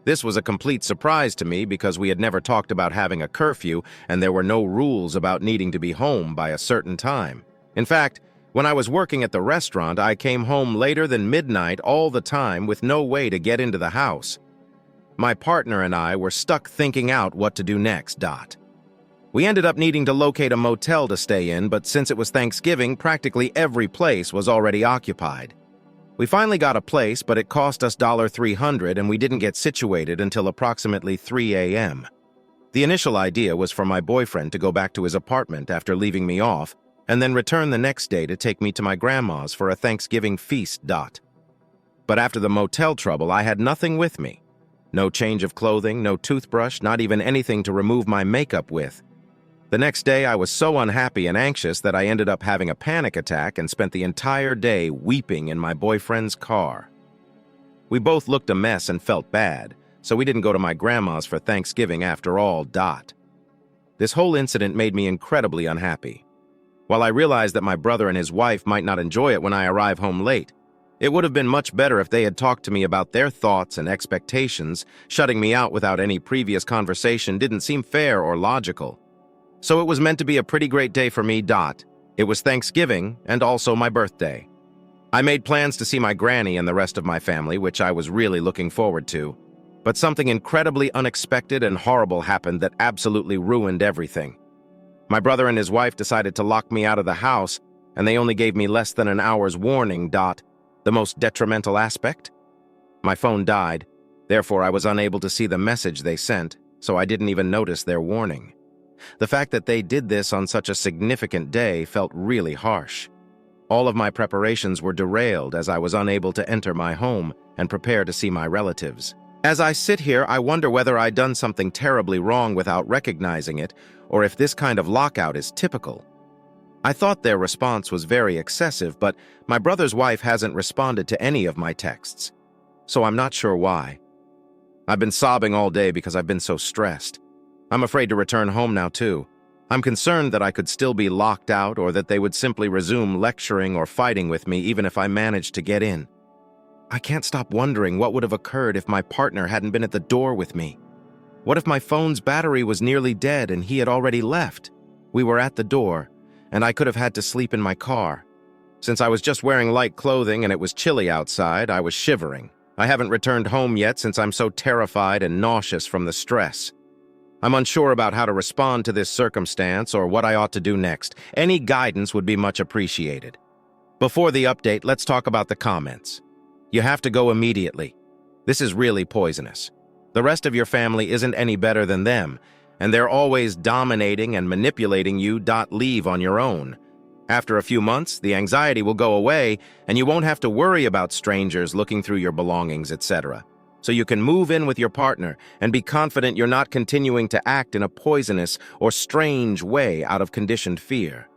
This was a complete surprise to me because we had never talked about having a curfew and there were no rules about needing to be home by a certain time. In fact, when I was working at the restaurant, I came home later than midnight all the time with no way to get into the house. My partner and I were stuck thinking out what to do next. We ended up needing to locate a motel to stay in, but since it was Thanksgiving, practically every place was already occupied. We finally got a place, but it cost us $300 and we didn't get situated until approximately 3 a.m. The initial idea was for my boyfriend to go back to his apartment after leaving me off, and then return the next day to take me to my grandma's for a Thanksgiving feast. But after the motel trouble, I had nothing with me. No change of clothing, no toothbrush, not even anything to remove my makeup with. The next day, I was so unhappy and anxious that I ended up having a panic attack and spent the entire day weeping in my boyfriend's car. We both looked a mess and felt bad, so we didn't go to my grandma's for Thanksgiving after all. This whole incident made me incredibly unhappy. While I realized that my brother and his wife might not enjoy it when I arrive home late, it would have been much better if they had talked to me about their thoughts and expectations. Shutting me out without any previous conversation didn't seem fair or logical. So it was meant to be a pretty great day for me. It was Thanksgiving and also my birthday. I made plans to see my granny and the rest of my family, which I was really looking forward to. But something incredibly unexpected and horrible happened that absolutely ruined everything. My brother and his wife decided to lock me out of the house, and they only gave me less than an hour's warning. The most detrimental aspect? My phone died, therefore I was unable to see the message they sent, so I didn't even notice their warning. The fact that they did this on such a significant day felt really harsh. All of my preparations were derailed as I was unable to enter my home and prepare to see my relatives. As I sit here, I wonder whether I'd done something terribly wrong without recognizing it, or if this kind of lockout is typical. I thought their response was very excessive, but my brother's wife hasn't responded to any of my texts, so I'm not sure why. I've been sobbing all day because I've been so stressed. I'm afraid to return home now, too. I'm concerned that I could still be locked out or that they would simply resume lecturing or fighting with me even if I managed to get in. I can't stop wondering what would have occurred if my partner hadn't been at the door with me. What if my phone's battery was nearly dead and he had already left? We were at the door, and I could have had to sleep in my car. Since I was just wearing light clothing and it was chilly outside, I was shivering. I haven't returned home yet since I'm so terrified and nauseous from the stress. I'm unsure about how to respond to this circumstance or what I ought to do next. Any guidance would be much appreciated. Before the update, let's talk about the comments. You have to go immediately. This is really poisonous. The rest of your family isn't any better than them, and they're always dominating and manipulating you. Leave on your own. After a few months, the anxiety will go away, and you won't have to worry about strangers looking through your belongings, etc. So you can move in with your partner and be confident you're not continuing to act in a poisonous or strange way out of conditioned fear.